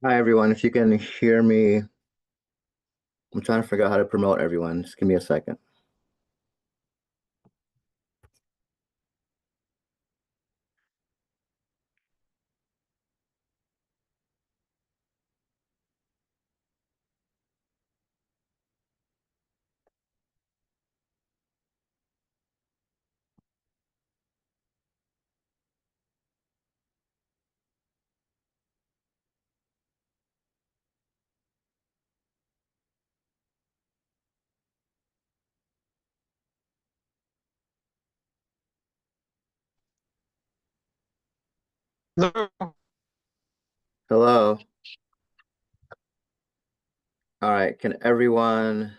Hi everyone, if you can hear me, I'm trying to figure out how to promote everyone. Just give me a second. No. Hello. All right, can everyone,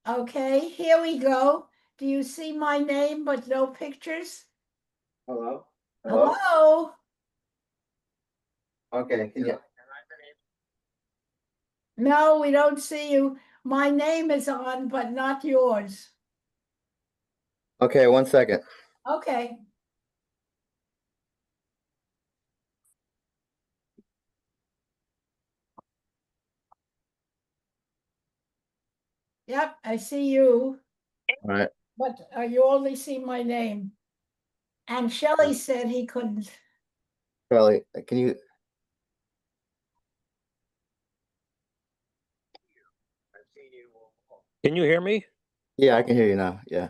Okay, here we go. Do you see my name but no pictures? hello? Hello? Okay, can you, No, we don't see you. My name is on, but not yours. okay, 1 second. Okay. Yep, I see you, All right, but you only see my name. And Shelley said he couldn't. Charlie, can you, Can you hear me? yeah, I can hear you now. Yeah.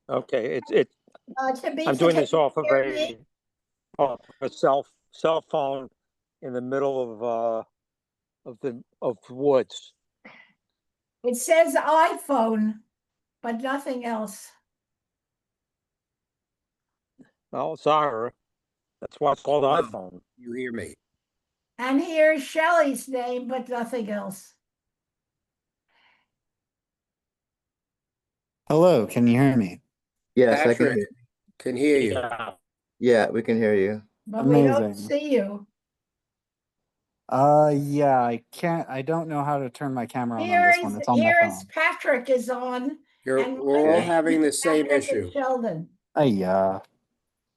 Okay, Tabitha, I'm doing can this you off of hear me? a cell phone in the middle of the woods. It says iPhone, but nothing else. Oh, sorry. That's why it's called iPhone. You hear me? And here's Shelley's name, but nothing else. Hello, can you hear me? Yes, I can Patrick, hear. can hear you. Yeah. Yeah, we can hear you. But we don't Amazing. see you. Yeah, I don't know how to turn my camera on this one. It's on my Here is phone. Patrick is on. And We're all Okay. having the same Patrick issue. and Sheldon.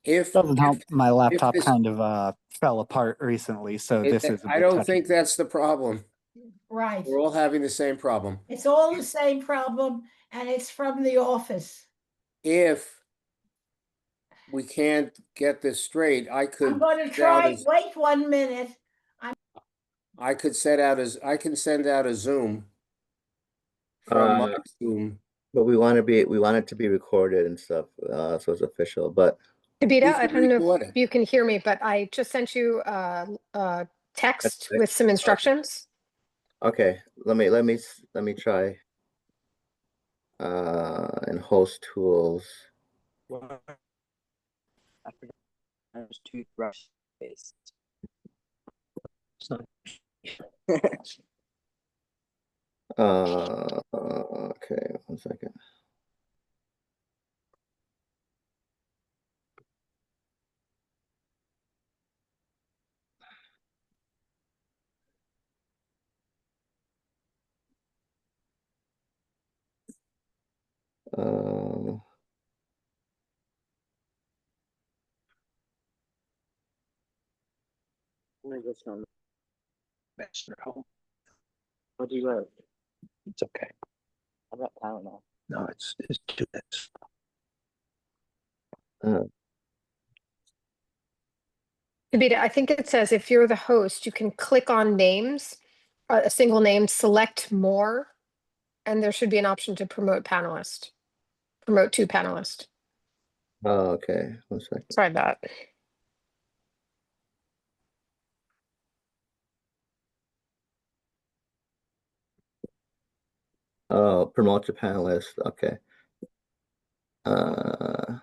If Doesn't help my laptop this, kind of fell apart recently, so this is a I bit don't touchy. think that's the problem. Right. We're all having the same problem. It's all the same problem, and it's from the office. If we can't get this straight, I I'm could going to set out try. as Wait 1 minute. I could I can send out a Zoom from my Uh, Zoom. but we want it to be recorded and stuff, so it's official, but Tabita, We I can don't know record if it. you can hear me, but I just sent you a text with some instructions. okay, let me try. And host tools. I forgot. There's toothbrush paste. Okay, 1 second. Um, What do you live? It's okay. I'm not Tylenol. No, it's two minutes. uh, Tabita, I think it says if you're the host, you can click on names, a single name, select more, and there should be an option to promote panelist, promote to panelist. oh, okay, 1 second. Try that. Oh, promote to panelist. Okay. Uh,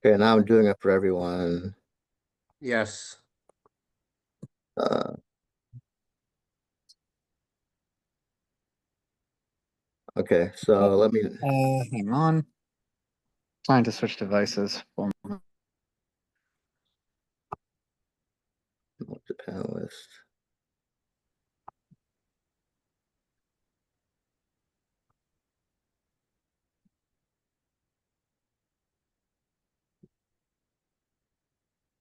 okay, now I'm doing it for everyone. Yes. Uh, okay, so let me Hang on. Trying to switch devices. promote to panelist.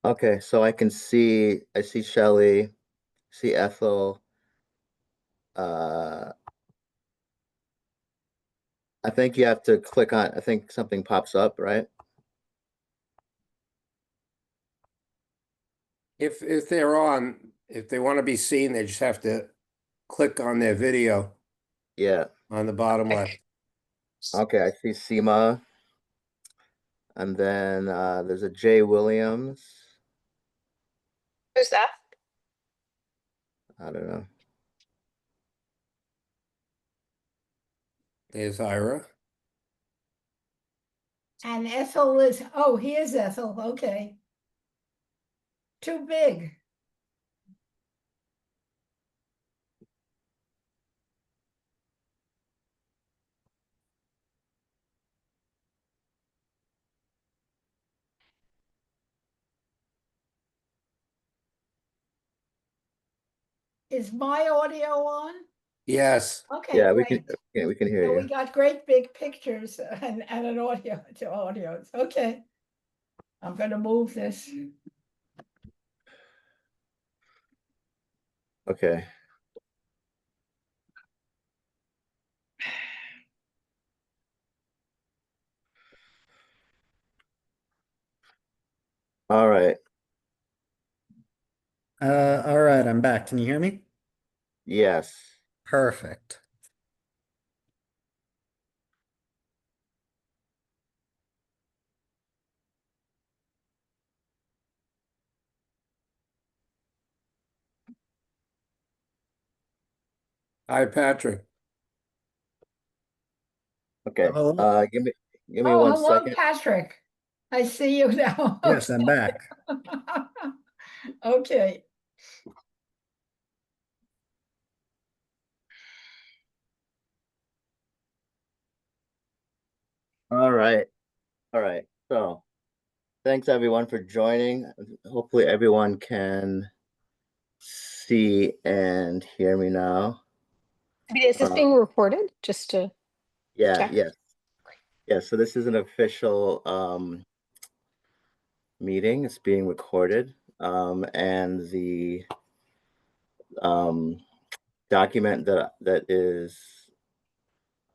Okay, so I see Shelley, see Ethel. Uh, I think you have to click on, I think something pops up, right? If they're on, if they want to be seen, they just have to click on their video Yeah. on the bottom left. Okay. Okay, I see Seema. And then there's a Jay Williams. Who's that? I don't know. There's Ira. And Ethel is, oh, here's Ethel, okay. Too big. Is my audio on? Yes. Okay, Yeah, great. we can hear So we you. got great big pictures and an audio to audios. Okay. I'm gonna move this. Okay. All right. All right, I'm back. Can you hear me? Yes. Perfect. Hi, Patrick. Okay. Hello. Give me Oh, one hello, second. Patrick. I see you now. Yes, I'm back. Okay. All right. All right. So thanks everyone for joining. Hopefully everyone can see and hear me now. I mean, is this Uh, being recorded? Just to yeah, check. yes. Yeah, so this is an official meeting. It's being recorded. And the um, document that is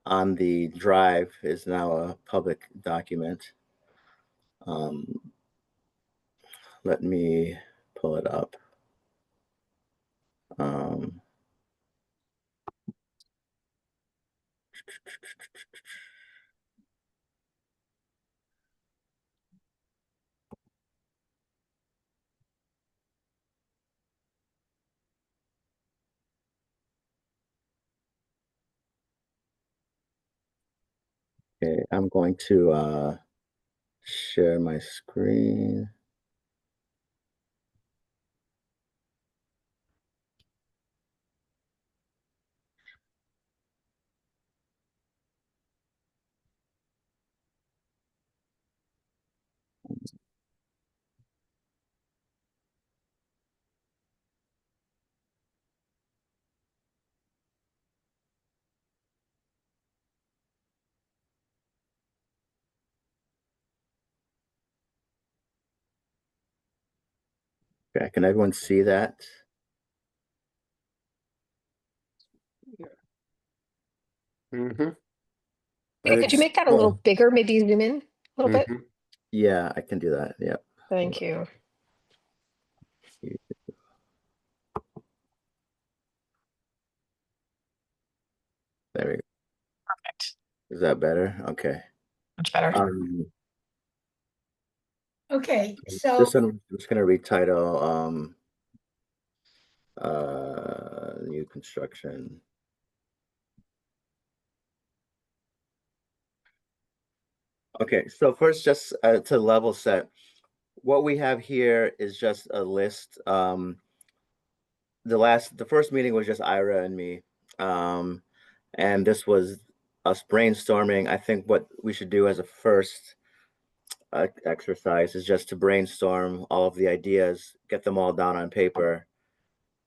on the drive is now a public document. Um, let me pull it up. Um, okay, I'm going to share my screen. Okay, can everyone see that? Mm-hmm. But Yeah, could you it's make that a little small. bigger? Maybe zoom in a little bit? Mhm. Yeah, I can do that. Yep. Thank you. There we go. Perfect. Is that better? Okay. Much better. Um, Okay, so this one, I'm just gonna retitle new construction. Okay, so first, just to level set, what we have here is just a list. The first meeting was just Ira and me, and this was us brainstorming. I think what we should do as a first exercise is just to brainstorm all of the ideas, get them all down on paper,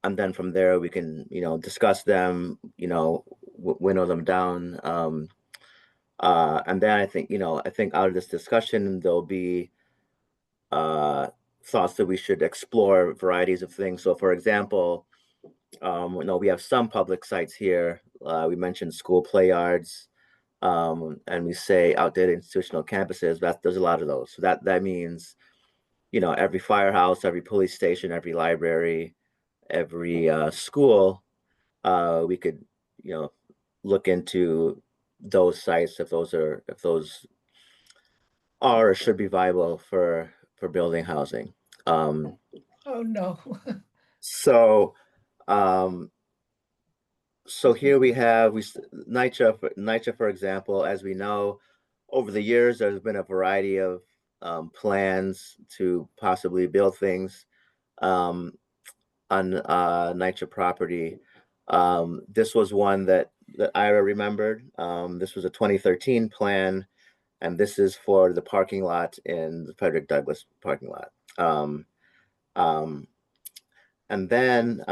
and then from there we can, discuss them, winnow them down. And then I think out of this discussion there'll be thoughts that we should explore varieties of things. So for example, we have some public sites here. We mentioned school play yards, and we say outdated institutional campuses. There's a lot of those. So that means, every firehouse, every police station, every library, every school, we could, look into those sites if those are or should be viable for building housing. Oh, no. So um, so here we have NYCHA, for example. As we know, over the years, there's been a variety of plans to possibly build things on NYCHA property. This was one that Ira remembered. This was a 2013 plan, and this is for the parking lot in the Frederick Douglass parking lot. And then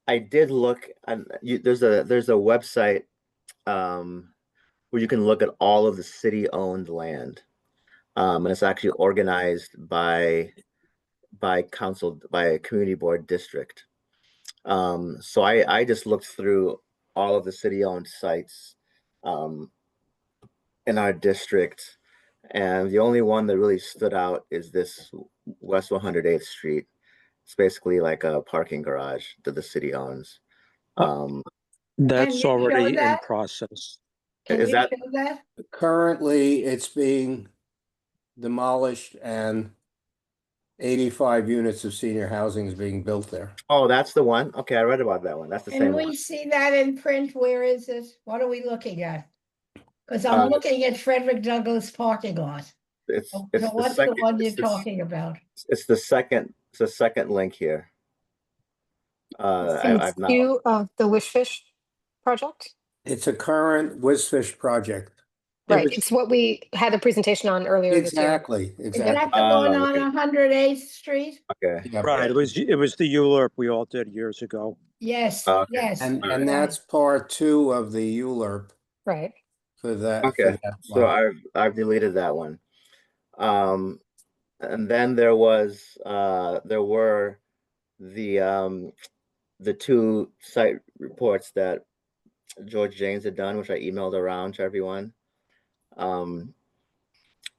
I did look, and there's a website where you can look at all of the city-owned land, and it's actually organized by council, by a community board district. So I just looked through all of the city-owned sites in our district, and the only one that really stood out is this West 108th Street. It's basically like a parking garage that the city owns. Can That's you show already in that? process. Can Is you that- show that? Currently, it's being demolished and 85 units of senior housing is being built there. Oh, that's the one. Okay, I read about that one. That's the Can same we one. see that in print? Where is it? What are we looking at? Because I'm looking at Frederick Douglass parking lot. It's So it's the what's second. the one you're It's the, talking about? it's the second. It's the second link here. Phase I've not. 2 of the Wishfish project. It's a current Whizfish project. Right, was- it's what we had a presentation on earlier this year. Exactly, Is exactly. that the one on okay. 108th Street? Okay. Yeah. Right, it was the ULURP we all did years ago. Yes, Okay. yes. And right. and that's part 2 of the ULURP Right. for that. Okay. For that So lot. I've deleted that one. And then there were the 2 site reports that George James had done, which I emailed around to everyone.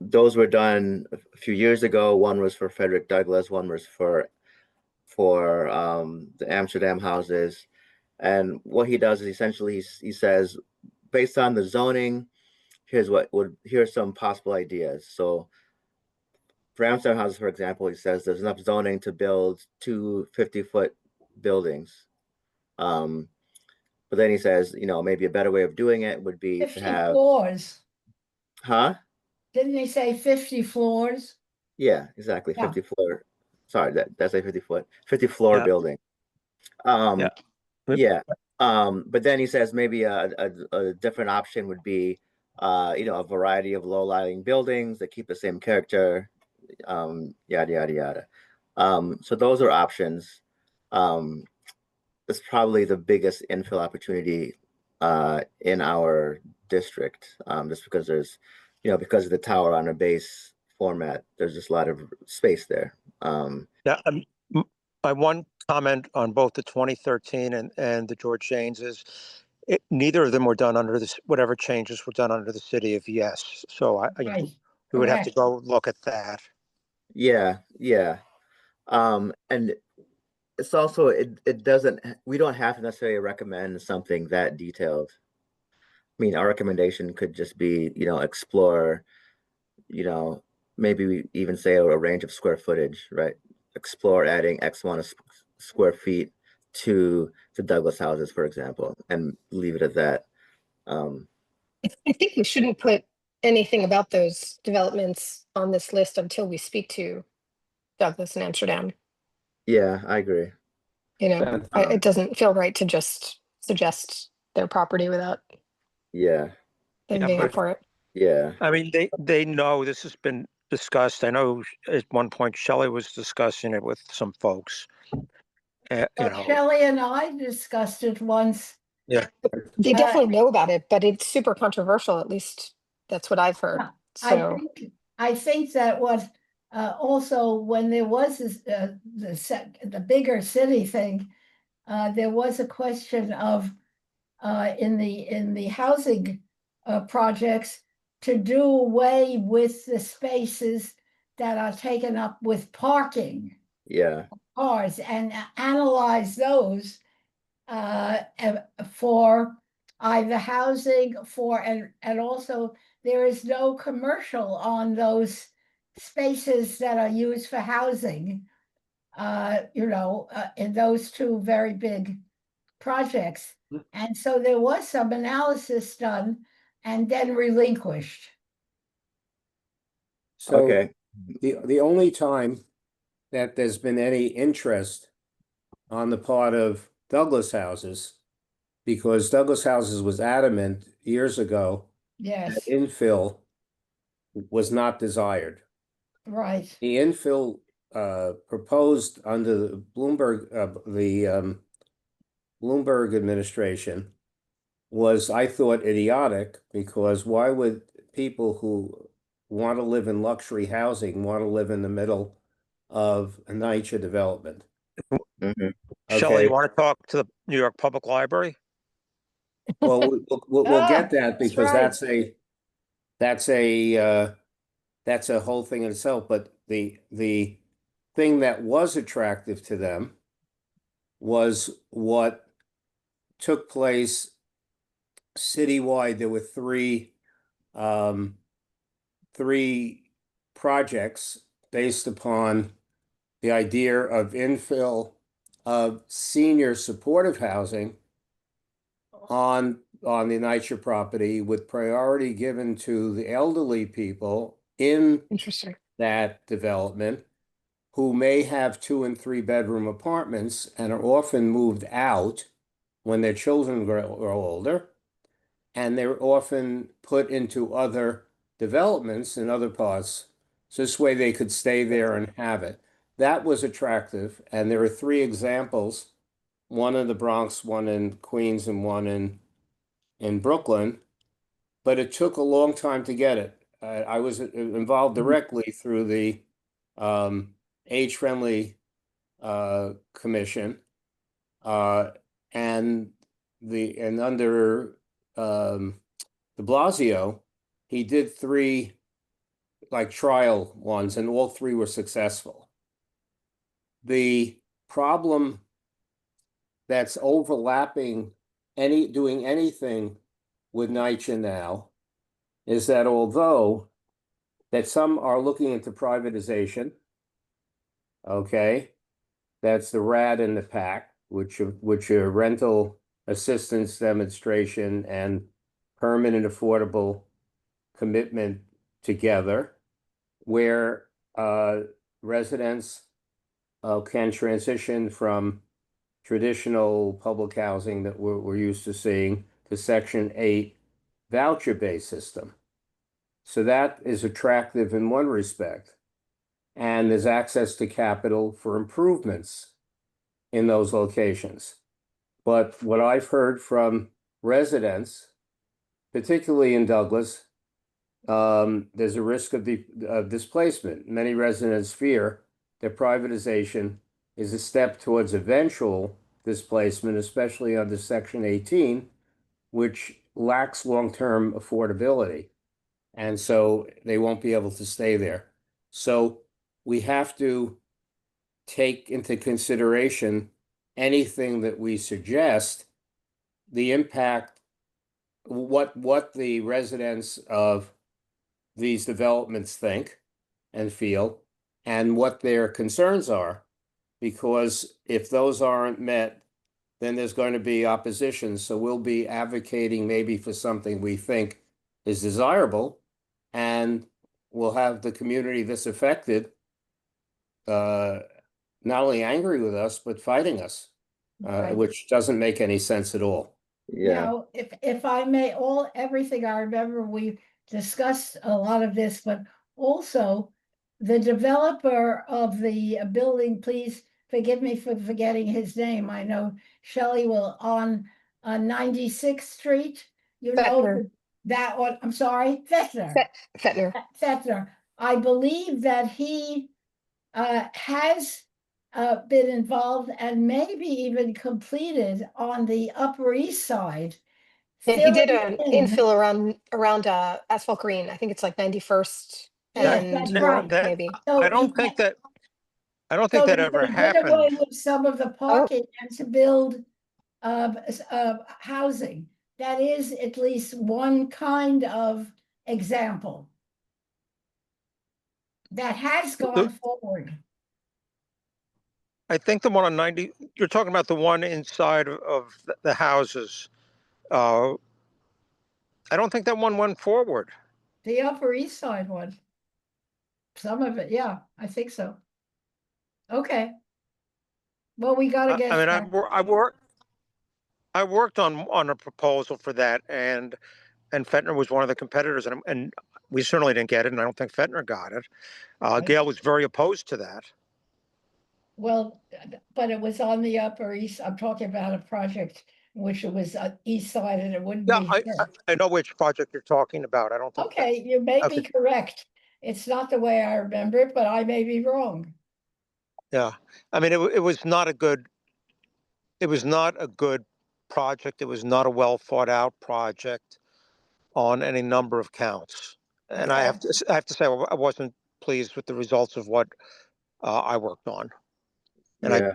Those were done a few years ago. One was for Frederick Douglass, one was for the Amsterdam houses. And what he does is essentially he says, based on the zoning, here's some possible ideas. So for Amsterdam houses, for example, he says there's enough zoning to build 2 50-foot buildings. But then he says, maybe a better way of doing it would be to 50 have, floors. huh? Didn't he say 50 floors? Yeah, exactly. Yeah. 50 floor. Sorry, that's a 50 floor Yeah. building. Yeah. Yeah. But then he says maybe a different option would be, a variety of low-lying buildings that keep the same character, yada, yada, yada. So those are options. It's probably the biggest infill opportunity in our district, just because because of the tower on a base format, there's just a lot of space there. Yeah, my one comment on both the 2013 and the George Janes is neither of them were done under this, whatever changes were done under the city of Yes. So Right. we would have to correct. go look at that. Yeah, yeah. And it's also we don't have to necessarily recommend something that detailed. I mean, our recommendation could just be, explore, maybe we even say a range of square footage, right? Explore adding X amount of square feet to the Douglas houses, for example, and leave it at that. I think we shouldn't put anything about those developments on this list until we speak to Douglas and Amsterdam. Yeah, I agree. It doesn't feel right to just suggest their property without Yeah, them Yeah, being but up for it. yeah, I mean, they know this has been discussed. I know at one point Shelley was discussing it with some folks. Shelley and I discussed it once. They definitely know about it, but it's super controversial. At least that's what I've heard. So I think that what Also, when there was this, the bigger city thing, there was a question of in the housing projects to do away with the spaces that are taken up with parking Yeah. cars and analyze those for either housing and also there is no commercial on those spaces that are used for housing, in those two very big projects. And so there was some analysis done and then relinquished. So Okay. the only time that there's been any interest on the part of Douglas Houses, because Douglas Houses was adamant years ago Yes, that infill was not desired. right. The infill proposed under the Bloomberg administration was, I thought, idiotic, because why would people who want to live in luxury housing want to live in the middle of a NYCHA development? Mhm. Shelley, Okay, you want to talk to the New York Public Library? well, we'll get that, That's because right. that's a whole thing in itself. But the thing that was attractive to them was what took place citywide. There were three projects based upon the idea of infill of senior supportive housing on the NYCHA property, with priority given to the elderly people in Interesting. that development who may have 2 and 3 bedroom apartments and are often moved out when their children grow older, and they're often put into other developments in other parts. So this way they could stay there and have it. That was attractive. And there are 3 examples, one in the Bronx, one in Queens, and one in Brooklyn. But it took a long time to get it. I was involved directly through the age-friendly commission, and under de Blasio, he did 3 like trial ones, and all 3 were successful. The problem that's overlapping doing anything with NYCHA now is that although that some are looking into privatization, okay, that's the RAD and the PAC, which are rental assistance demonstration and permanent affordable commitment together, where residents can transition from traditional public housing that we're used to seeing to Section 8 voucher-based system. So that is attractive in one respect. And there's access to capital for improvements in those locations. But what I've heard from residents, particularly in Douglas, there's a risk of displacement. Many residents fear that privatization is a step towards eventual displacement, especially under Section 18, which lacks long-term affordability. And so they won't be able to stay there. So we have to take into consideration anything that we suggest, the impact, what the residents of these developments think and feel, and what their concerns are. Because if those aren't met, then there's going to be opposition. So we'll be advocating maybe for something we think is desirable, and we'll have the community that's affected not only angry with us, but fighting us, Right. which doesn't make any sense at all. Yeah. Now, if I may, everything I remember, we discussed a lot of this, but also the developer of the building, please forgive me for forgetting his name. I know Shelley will on 96th Street, Fettner. that one, I'm sorry, Fettner. Fettner. Fettner. I believe that he has been involved and maybe even completed on the Upper East Side. Yeah, he did filling an in- infill around Asphalt Green. I think it's like 91st Yes, and that's York, right. maybe. So I don't think that they ever did away happened. with some of the parking and to build housing. That is at least one kind of example that has gone forward. I think the one on 90, you're talking about the one inside of the houses. I don't think that one went forward. The Upper East Side one. Some of it, yeah, I think so. Okay. Well, we gotta get. I mean, I worked on a proposal for that, and Fentner was one of the competitors, and we certainly didn't get it, and I don't think Fentner got it. Gail was very opposed to that. Well, but it was on the Upper East. I'm talking about a project in which it was East Side and it wouldn't Yeah, be here. I know which project you're talking about. I don't think. Okay, you may Okay. be correct. It's not the way I remember it, but I may be wrong. Yeah, I mean, it was not a good. It was not a good project. It was not a well thought out project on any number of counts. And I have to say, I wasn't pleased with the results of what I worked on. And Yeah.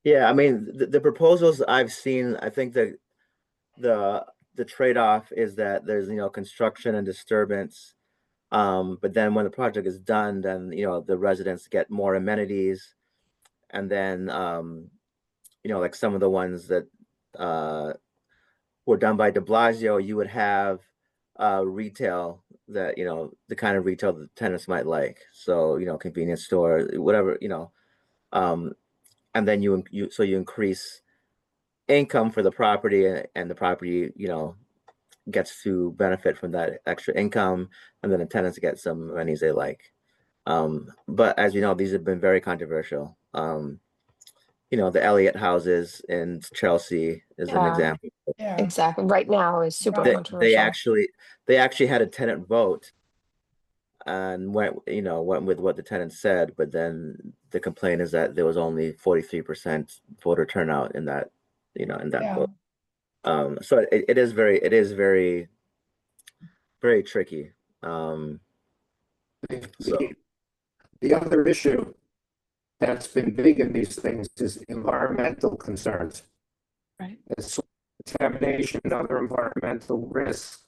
Yeah, I mean, the proposals I've seen, I think that the trade-off is that there's, construction and disturbance. But then when the project is done, then, the residents get more amenities. And then, like some of the ones that were done by de Blasio, you would have retail that, the kind of retail that tenants might like. So, convenience store, whatever, um, and then so you increase income for the property, and the property, gets to benefit from that extra income, and then the tenants get some amenities they like. But as you know, these have been very controversial. The Elliott houses in Chelsea is an Yeah, example. Yeah. exactly. Right now is super Right. They controversial. actually had a tenant vote and went with what the tenants said, but then the complaint is that there was only 43% voter turnout in that, in that Yeah. vote. So it is very, very tricky. So The other issue that's been big in these things is environmental concerns. Right. As contamination and other environmental risks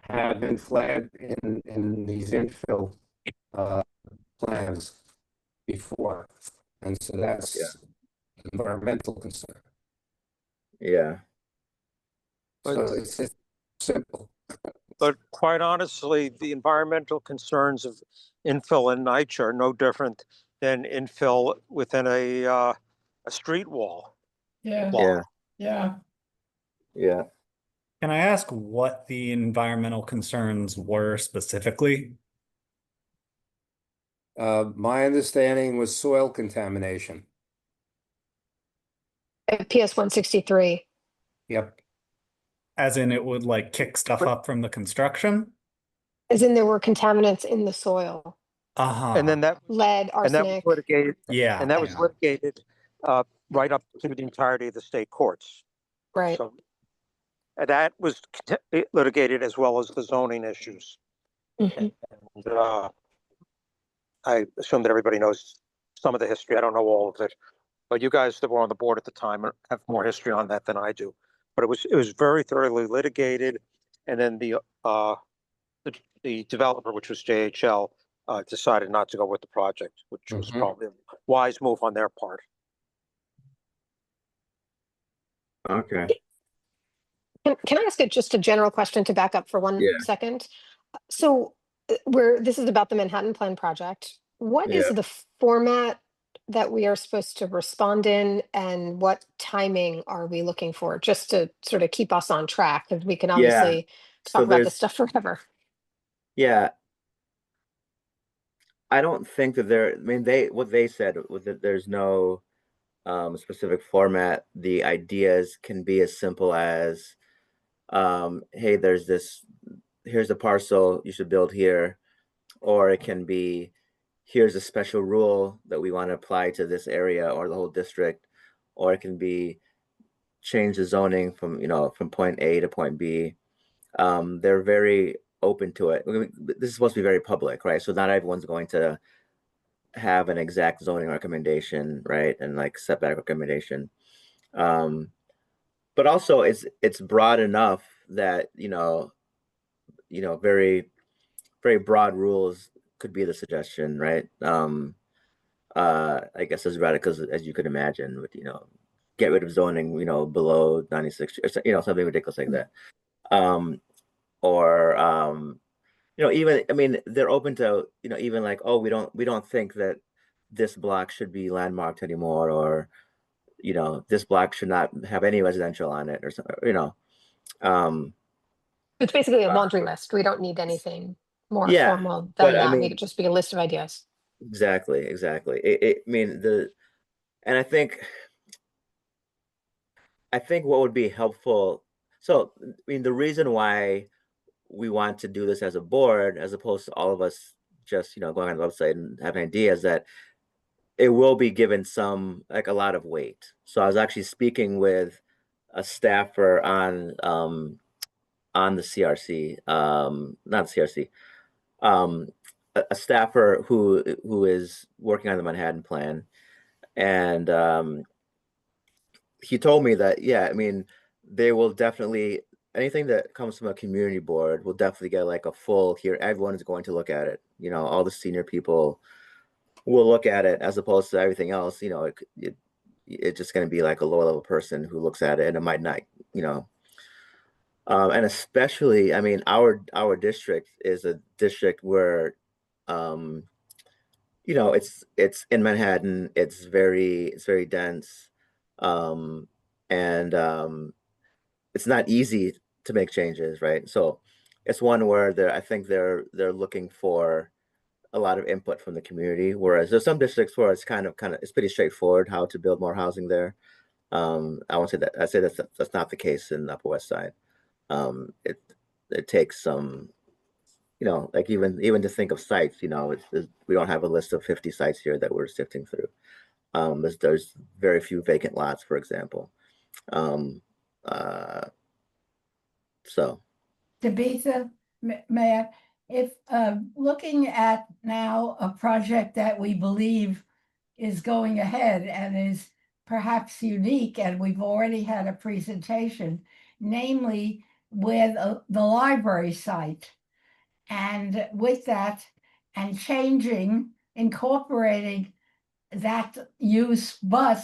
have been flagged in these infill plans before. And so that's an environmental concern. yeah. So it's simple. But quite honestly, the environmental concerns of infill in Nitch are no different than infill within a street wall. Yeah. Yeah. Yeah. Yeah. Can I ask what the environmental concerns were specifically? My understanding was soil contamination. PS 163. Yep. As in it would like kick stuff up from the construction? As in there were contaminants in the soil. Uh-huh. And then Lead, and that was arsenic. litigated. Yeah. And that was yeah. litigated right up to the entirety of the state courts. Right. So and that was litigated as well as the zoning issues. Mhm. And, I assume that everybody knows some of the history. I don't know all of it, but you guys that were on the board at the time have more history on that than I do. But it was very thoroughly litigated, and then the developer, which was JHL, decided not to go with the project, which was probably a wise move on their part. Okay. Can I ask just a general question to back up for one Yeah. second? So this is about the Manhattan Plan project. What is Yeah. the format that we are supposed to respond in, and what timing are we looking for, just to sort of keep us on track? Because we can Yeah. obviously So talk about there's this stuff forever. Yeah. I don't think that I mean, what they said was that there's no specific format. The ideas can be as simple as, hey, here's a parcel, you should build here. or it can be, here's a special rule that we want to apply to this area or the whole district, or it can be change the zoning from, from point A to point B. They're very open to it. This is supposed to be very public, right? So not everyone's going to have an exact zoning recommendation, right? And like setback recommendation. But also it's broad enough that, very, very broad rules could be the suggestion, right? I guess as radical as you could imagine with, get rid of zoning, below 96, or something ridiculous like that. Or even, I mean, they're open to, even like, oh, we don't think that this block should be landmarked anymore, or this block should not have any residential on it, or something. Um, It's basically a laundry list. We don't need anything more yeah, formal but than I that. Make it mean, just be a list of ideas. exactly. I mean, and I think what would be helpful. So, I mean, the reason why we want to do this as a board, as opposed to all of us just, going on the website and having ideas, that it will be given like a lot of weight. So I was actually speaking with a staffer on the CRC, not CRC, a staffer who is working on the Manhattan Plan, and he told me that, yeah, I mean, they will definitely, anything that comes from a community board will definitely get like a full, here everyone is going to look at it, all the senior people will look at it, as opposed to everything else. It's just going to be like a lower level person who looks at it, and it might not, you know and especially, I mean, our district is a district where, um it's in Manhattan. It's very dense, um and it's not easy to make changes, right? So it's one where I think they're looking for a lot of input from the community, whereas there's some districts where it's kind of it's pretty straightforward how to build more housing there. I won't say that. I say that's not the case in the Upper West Side. It takes some, like even to think of sites, we don't have a list of 50 sites here that we're sifting through. There's very few vacant lots, for example. Um, uh, so Tabitha, Mayor, if looking at now a project that we believe is going ahead and is perhaps unique, and we've already had a presentation, namely with the library site. And with that, and incorporating that use, but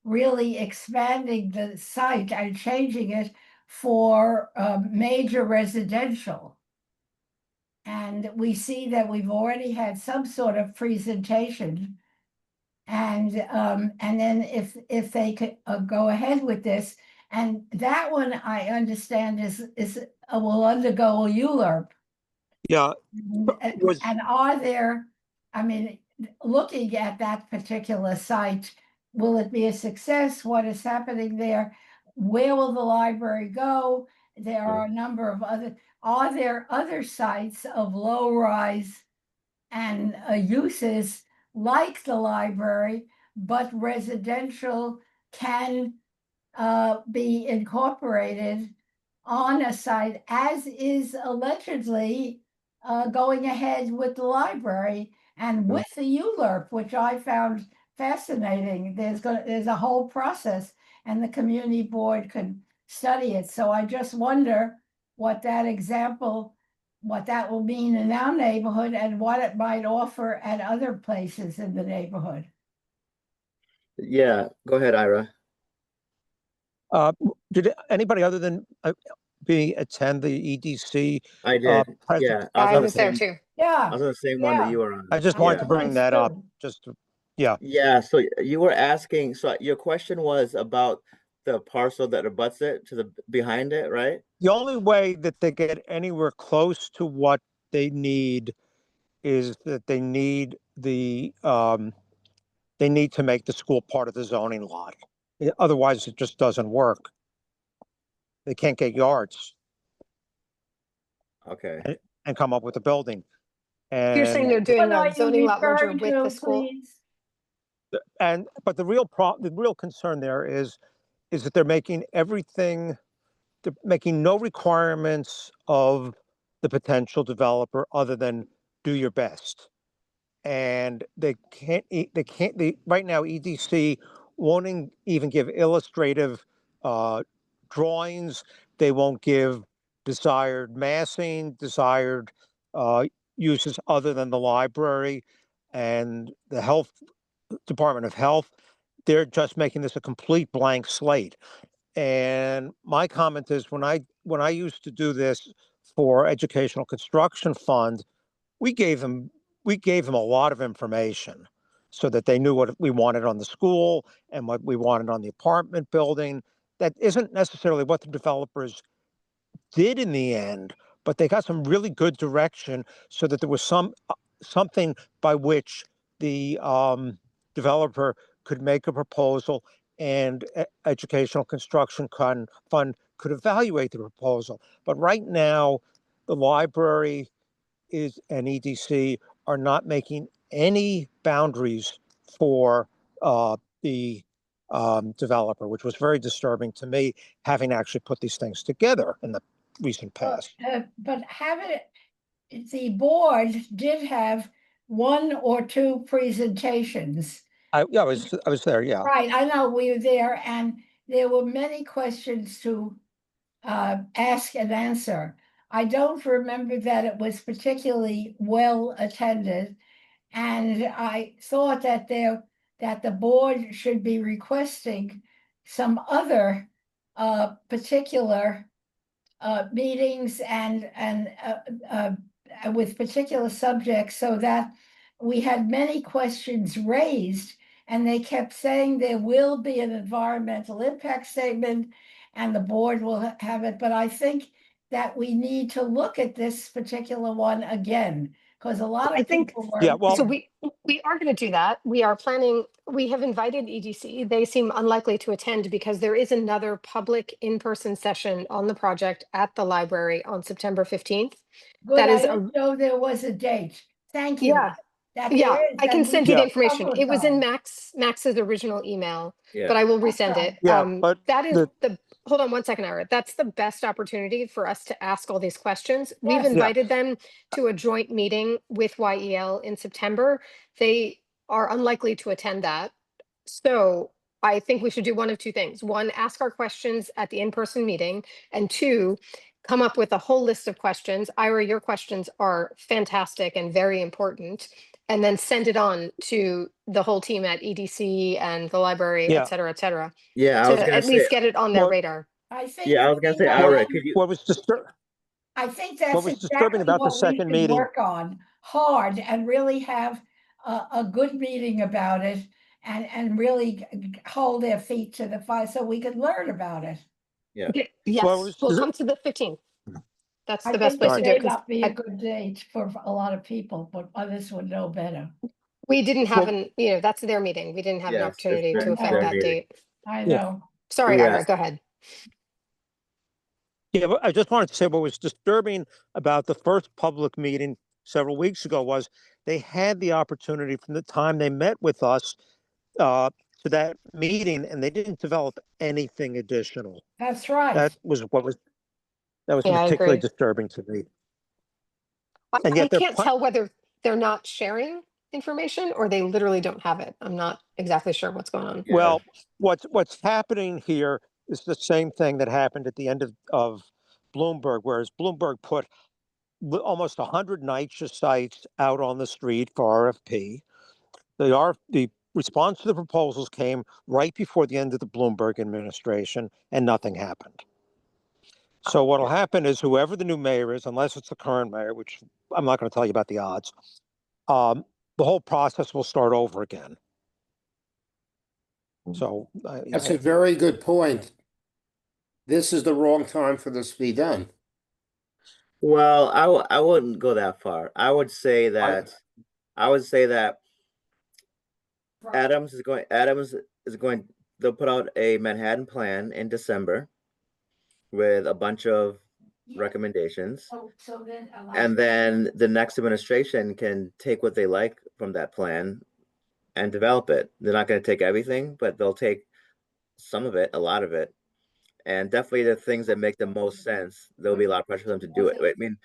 really expanding the site and changing it for major residential. And we see that we've already had some sort of presentation. And then if they could go ahead with this, and that one I understand will undergo a ULURP. Yeah, And was are there, I mean, looking at that particular site, will it be a success? What is happening there? Where will the library go? There are a number of are there other sites of low rise and uses like the library, but residential can be incorporated on a site, as is allegedly going ahead with the library and with the ULURP, which I found fascinating. There's a whole process, and the community board could study it. So I just wonder what that will mean in our neighborhood and what it might offer at other places in the neighborhood. yeah, go ahead, Ira. did anybody other than me attend the EDC? I did. present- Yeah, I on the was there same. too. Yeah. I was on the same one that you were on. I just wanted Yeah. to bring that up. Just yeah. Yeah, so you were asking, so your question was about the parcel that abuts it to the behind it, right? The only way that they get anywhere close to what they need is that they need they need to make the school part of the zoning lot. Otherwise, it just doesn't work. They can't get yards Okay. and come up with a building. You're saying And they're doing What are a you zoning lot merger referring with the to, school? please? but the real concern there is that they're making everything, they're making no requirements of the potential developer other than do your best. And they right now EDC won't even give illustrative drawings. They won't give desired massing, desired uses other than the library and the health Department of Health. They're just making this a complete blank slate. And my comment is when I used to do this for Educational Construction Fund, we gave them a lot of information so that they knew what we wanted on the school and what we wanted on the apartment building. That isn't necessarily what the developers did in the end, but they got some really good direction so that there was something by which the developer could make a proposal and Educational Construction Fund could evaluate the proposal. But right now, the library and EDC are not making any boundaries for the developer, which was very disturbing to me, having actually put these things together in the recent past. But the board did have one or two presentations. I was there, yeah. Right, I know we were there, and there were many questions to ask and answer. I don't remember that it was particularly well attended, and I thought that the board should be requesting some other particular meetings and with particular subjects, so that we had many questions raised, and they kept saying there will be an environmental impact statement and the board will have it. But I think that we need to look at this particular one again, because a lot I of think- people were. Yeah, well- So we are going to do that. We are planning, we have invited EDC. They seem unlikely to attend because there is another public in-person session on the project at the library on September 15th. Good, that I is didn't know there was a date. Thank you. Yeah. That Yeah, there is, I can and we send you the Yeah. information. It was in publicize. Max's original email, Yeah. but I will That's resend right. it. Yeah, but that is hold on one second, Ira. That's the best opportunity for us to ask all these questions. We've Yes. Yeah. invited them to a joint meeting with YEL in September. They are unlikely to attend that. So I think we should do one of two things. One, ask our questions at the in-person meeting, and two, come up with a whole list of questions. Ira, your questions are fantastic and very important. And then send it on to the whole team at EDC and the library, Yeah. et cetera, et cetera, Yeah, I was to gonna at say, least get it on their Well, radar. I think. yeah, I was gonna say, that- Ira, could you? what was disturbing I think that's What was disturbing exactly about the what we second should meeting- work on hard and really have a good meeting about it and really hold their feet to the fire so we could learn about it. Yeah. Okay, Well, yes, we'll come to the 15th. That's I the best think place it to do it may because not be a good date for a lot of people, but others would know better. we didn't have Well- that's their meeting. We didn't have an Yes, it's opportunity to their- affect their that meeting. date. I Yeah. know. Sorry, Yeah. Ira, go ahead. Yeah, but I just wanted to say what was disturbing about the first public meeting several weeks ago was they had the opportunity from the time they met with us to that meeting, and they didn't develop anything additional. That's right. That was Yeah, I particularly agree. disturbing to me. I And yet they're can't tell whether they're not sharing information or they literally don't have it. I'm not exactly sure what's going on. Yeah. Well, what's happening here is the same thing that happened at the end of Bloomberg, whereas Bloomberg put almost 100 NYCHA sites out on the street for RFP. The response to the proposals came right before the end of the Bloomberg administration, and nothing happened. So what'll happen is whoever the new mayor is, unless it's the current mayor, which I'm not going to tell you about the odds, the whole process will start over again. So That's a very good point. This is the wrong time for this to be done. Well, I wouldn't go that far. I would say that Adams is going, they'll put out a Manhattan plan in December with a bunch of recommendations. So then. And then the next administration can take what they like from that plan and develop it. They're not going to take everything, but they'll take some of it, a lot of it. And definitely the things that make the most sense, there'll be a lot of pressure for them to do it. I mean,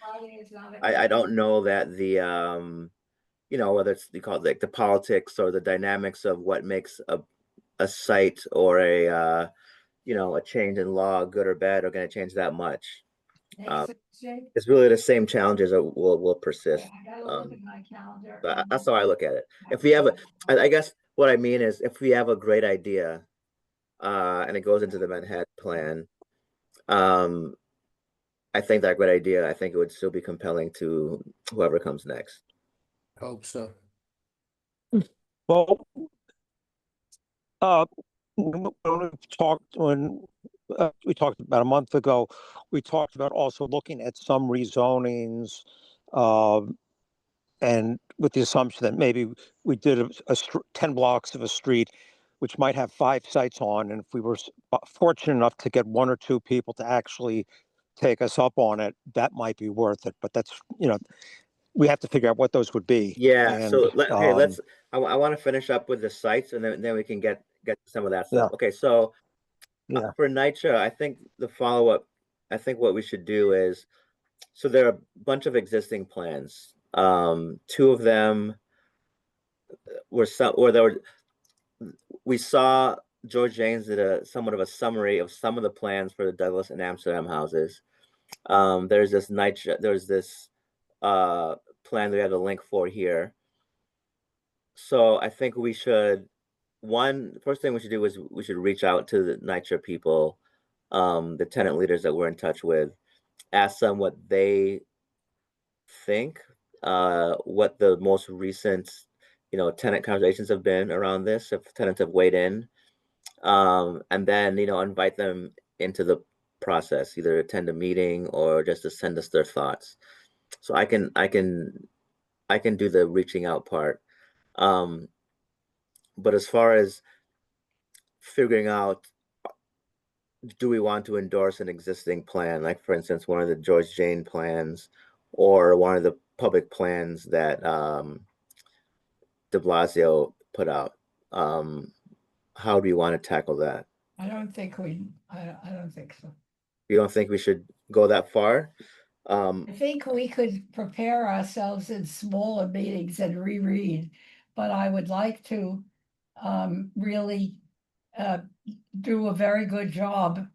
I don't know that the whether it's you call it like the politics or the dynamics of what makes a site or a change in law, good or bad, are going to change that much. It's really the same challenges that will persist. But that's how I look at it. If we have I guess what I mean is if we have a great idea, and it goes into the Manhattan plan, I think that great idea, I think it would still be compelling to whoever comes next. Hope so. Well, when we talked about a month ago, we talked about also looking at some rezonings, and with the assumption that maybe we did 10 blocks of a street, which might have 5 sites on, and if we were fortunate enough to get 1 or 2 people to actually take us up on it, that might be worth it. But that's, we have to figure out what those would be. Yeah. And, So let's. I want to finish up with the sites, and then we can get some of that stuff. Yeah. Okay. So Yeah. for NYCHA, I think the follow up. I think what we should do is, so there are a bunch of existing plans. 2 of them were we saw George James did somewhat of a summary of some of the plans for the Douglas and Amsterdam houses. There's this plan that we have the link for here. So I think we should, first thing we should do is we should reach out to the NYCHA people, the tenant leaders that we're in touch with, ask them what they think, what the most recent, tenant conversations have been around this, if tenants have weighed in, and then, invite them into the process, either attend a meeting or just to send us their thoughts. So I can do the reaching out part. But as far as figuring out, do we want to endorse an existing plan, like for instance, one of the George Jane plans or one of the public plans that de Blasio put out? How do you want to tackle that? I don't think so. You don't think we should go that far? I think we could prepare ourselves in smaller meetings and reread, but I would like to really do a very good job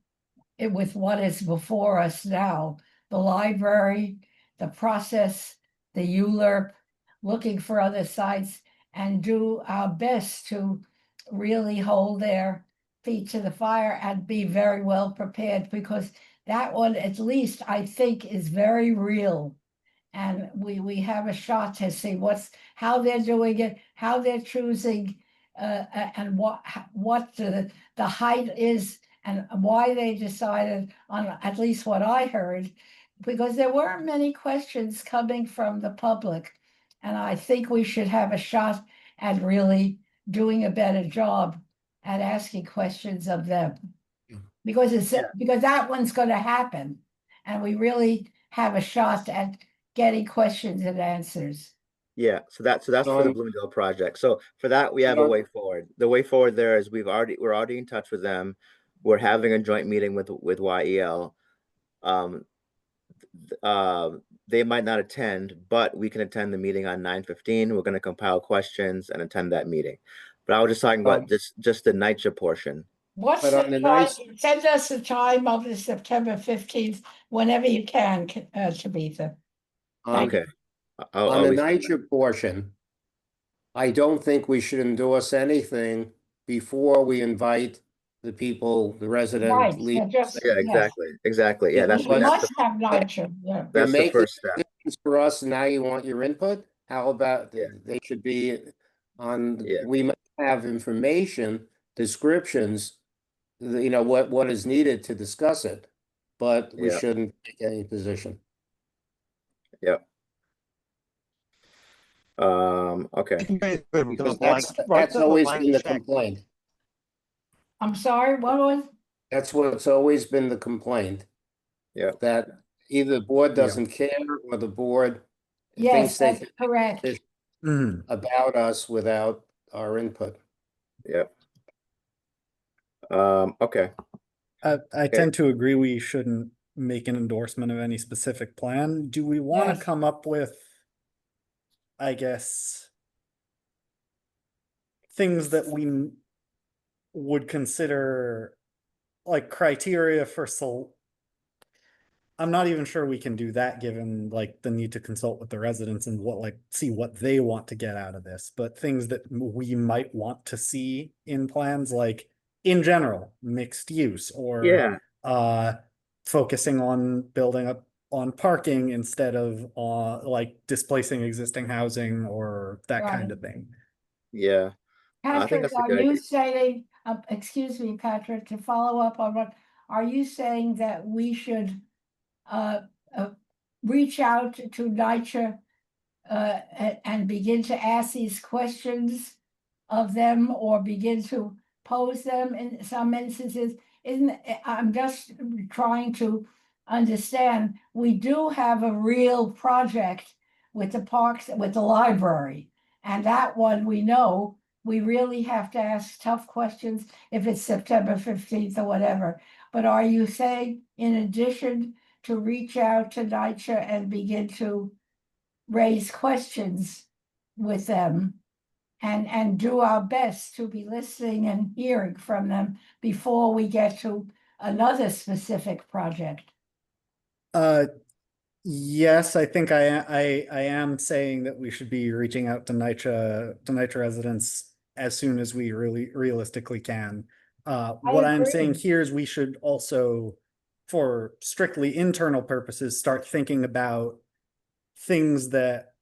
with what is before us now. The library, the process, the ULURP, looking for other sites, and do our best to really hold their feet to the fire and be very well prepared, because that one, at least, I think, is very real. And we have a shot to see how they're doing it, how they're choosing, and what the height is, and why they decided on at least what I heard, because there weren't many questions coming from the public. And I think we should have a shot at really doing a better job at asking questions of them. Because because that one's going to happen. And we really have a shot at getting questions and answers. Yeah, so that's for the Bloomingdale project. So for that, we have a way forward. The way forward there is we're already in touch with them. We're having a joint meeting with YEL. They might not attend, but we can attend the meeting on 9/15. We're going to compile questions and attend that meeting. But I was just talking about just the NYCHA portion. What's the time? Send us the time of the September 15th, whenever you can, Tabitha. Okay. On the NYCHA portion, I don't think we should endorse anything before we invite the people, the resident leaders. Yeah, exactly. Yeah, we must have NYCHA. Yeah. That's the first step. For us, now you want your input? How about they should be on, we must have information, descriptions, what is needed to discuss it, but we shouldn't take any position. Yep. Okay. Because that's always been the complaint. I'm sorry, what was? That's what's always been the complaint. Yeah. That, either the board Yeah. doesn't care or the board Yes, thinks they that's can correct. this Mhm. about us without our input. Yep. Okay. I tend to agree we shouldn't make an endorsement of any specific plan. Do we want to Yes. come up with, I guess, things that we would consider like criteria for I'm not even sure we can do that given like the need to consult with the residents and see what they want to get out of this, but things that we might want to see in plans, like in general, mixed use or Yeah. focusing on building up on parking instead of like displacing existing housing or that Right. kind of thing. Yeah. I think Patrick, that's a are good you idea. saying, excuse me, Patrick, to follow up on what, are you saying that we should uh, reach out to NYCHA and begin to ask these questions of them or begin to pose them in some instances? I'm just trying to understand, we do have a real project with the parks, with the library. And that one, we know, we really have to ask tough questions if it's September 15th or whatever. But are you saying, in addition to reach out to NYCHA and begin to raise questions with them and do our best to be listening and hearing from them before we get to another specific project? Yes, I think I am saying that we should be reaching out to NYCHA residents as soon as we really realistically can. What I'm saying agree. here is we should also, for strictly internal purposes, start thinking about things that,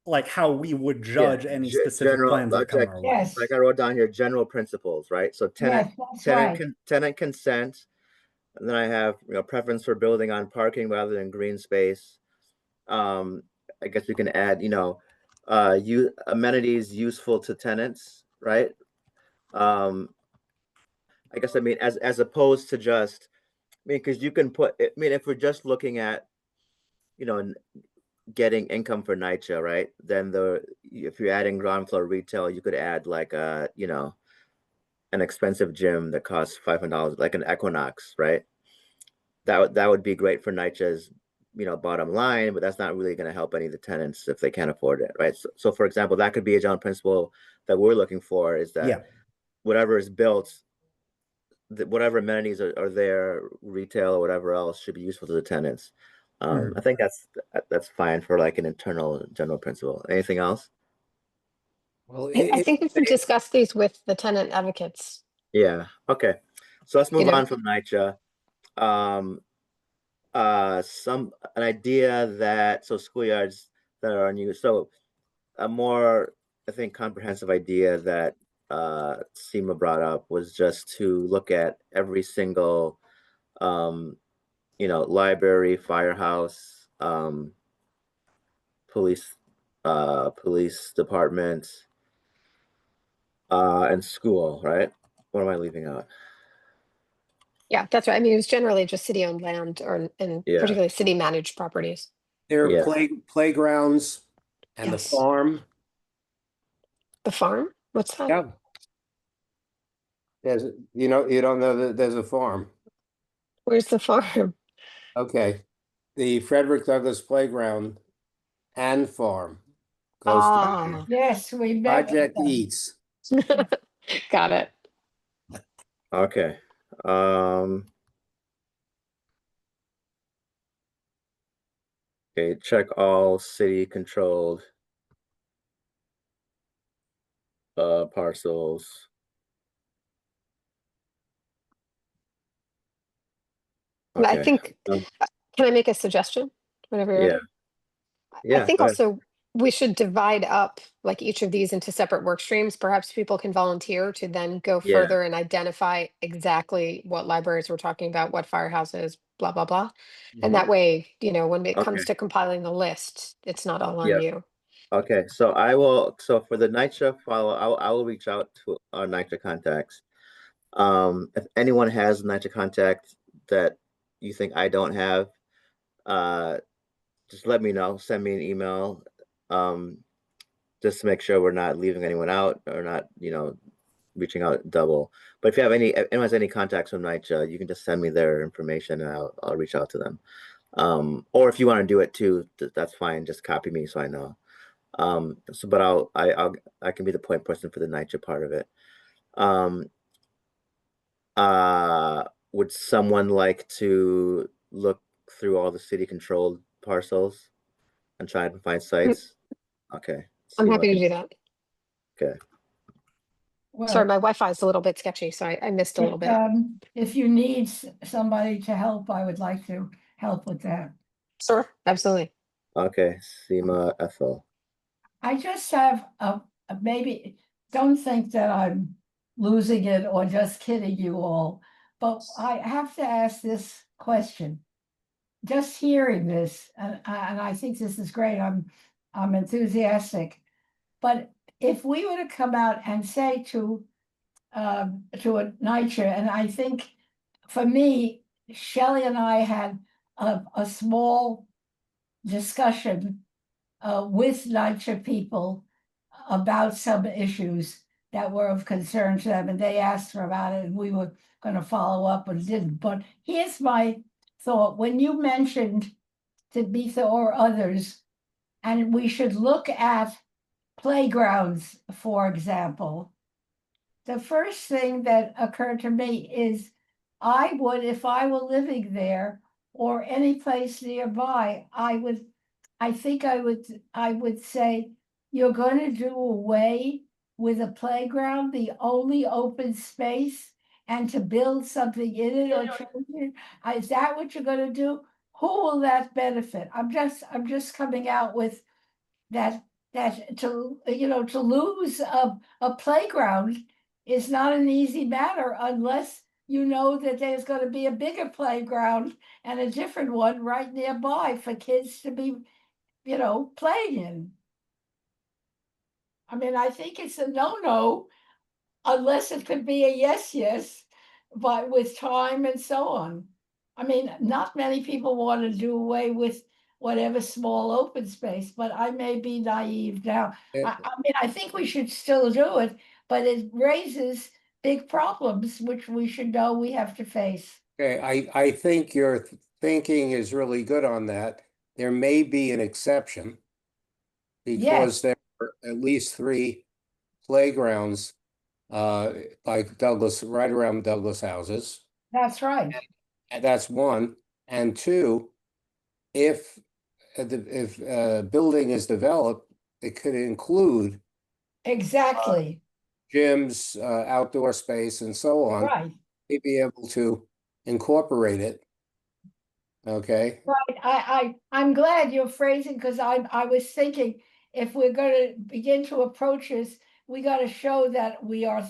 like how we would Yeah. judge any specific General, plans that come our way. Yes, like I wrote down here, general principles, right? So yes, that's right. tenant consent, and then I have, preference for building on parking rather than green space. I guess we can add, amenities useful to tenants, right? I guess, I mean, as opposed to just, because you can put, if we're just looking at, you know, getting income for NYCHA, right? Then if you're adding ground floor retail, you could add like an expensive gym that costs $500, like an Equinox, right? That would be great for NYCHA's, bottom line, but that's not really going to help any of the tenants if they can't afford it, right? So for example, that could be a general principle that we're looking for, is that Yeah. whatever is built, whatever amenities are there, retail or whatever else, should be useful to the tenants. I think that's fine for like an internal general principle. Anything else? Well, I think we should discuss these with the tenant advocates. Yeah. Okay. So let's move know. on from NYCHA. Um, an idea that, so schoolyards that are unused. So a more, I think, comprehensive idea that Seema brought up was just to look at every single library, firehouse, police police department, and school, right? What am I leaving out? Yeah, that's right. I mean, it was generally just city-owned land and Yeah. particularly city-managed properties. there are Yes. playgrounds and the Yes. farm. The farm? What's that? Yeah. You don't know that there's a farm. Where's the farm? Okay. The Frederick Douglass Playground and Farm goes to Ah, Yes, we met with Project them. Eats. got it. Okay. Okay, check all city controlled parcels. I Okay. think, can I make a suggestion whenever you're Yeah. ready? I Yeah, think go ahead. also we should divide up like each of these into separate work streams. Perhaps people can volunteer to then go Yeah. further and identify exactly what libraries we're talking about, what firehouses, blah, blah, blah. And that way, when it comes Okay. to compiling the list, it's not all on Yeah. you. Okay, so for the NYCHA follow, I will reach out to our NYCHA contacts. If anyone has a NYCHA contact that you think I don't have, just let me know, send me an email, just to make sure we're not leaving anyone out or not, reaching out double. But if you have anyone has any contacts from NYCHA, you can just send me their information and I'll reach out to them. Or if you want to do it too, that's fine. Just copy me so I know. But I can be the point person for the NYCHA part of it. Would someone like to look through all the city controlled parcels and try and find sites? Okay. I'm Seema happy to can- do that. Okay. Sorry, Well, my Wi-Fi is a little bit sketchy, so I missed a little bit. if you need somebody to help, I would like to help with that. Sure, absolutely. Okay. Seema Ethel. I just have maybe, don't think that I'm losing it or just kidding you all, but I have to ask this question. Just hearing this, and I think this is great, I'm enthusiastic. But if we were to come out and say to a NYCHA, and I think for me, Shelley and I had a small discussion with NYCHA people about some issues that were of concern to them, and they asked for about it, and we were going to follow up and didn't. But here's my thought: when you mentioned Tabitha or others, and we should look at playgrounds, for example, the first thing that occurred to me is I would, if I were living there or any place nearby, I think I would say, you're going to do away with a playground, the only open space, and to build something in it or change it. Is that what you're going to do? Who will that benefit? I'm just coming out with that to lose a playground is not an easy matter unless you know that there's going to be a bigger playground and a different one right nearby for kids to be playing in. I mean, I think it's a no-no unless it could be a yes, but with time and so on. I mean, not many people want to do away with whatever small open space, but I may be naive now. I mean, I think we should still do it, but it raises big problems, which we should know we have to face. Okay, I think your thinking is really good on that. There may be an exception because there are at least 3 playgrounds like Douglas, right around Douglas houses. That's right. And that's one. And 2, if building is developed, it could include Exactly. gyms, outdoor space, and so on. Right. They'd be able to incorporate it. Okay. Right. I'm glad you're phrasing, because I was thinking if we're going to begin to approach this, we got to show that we are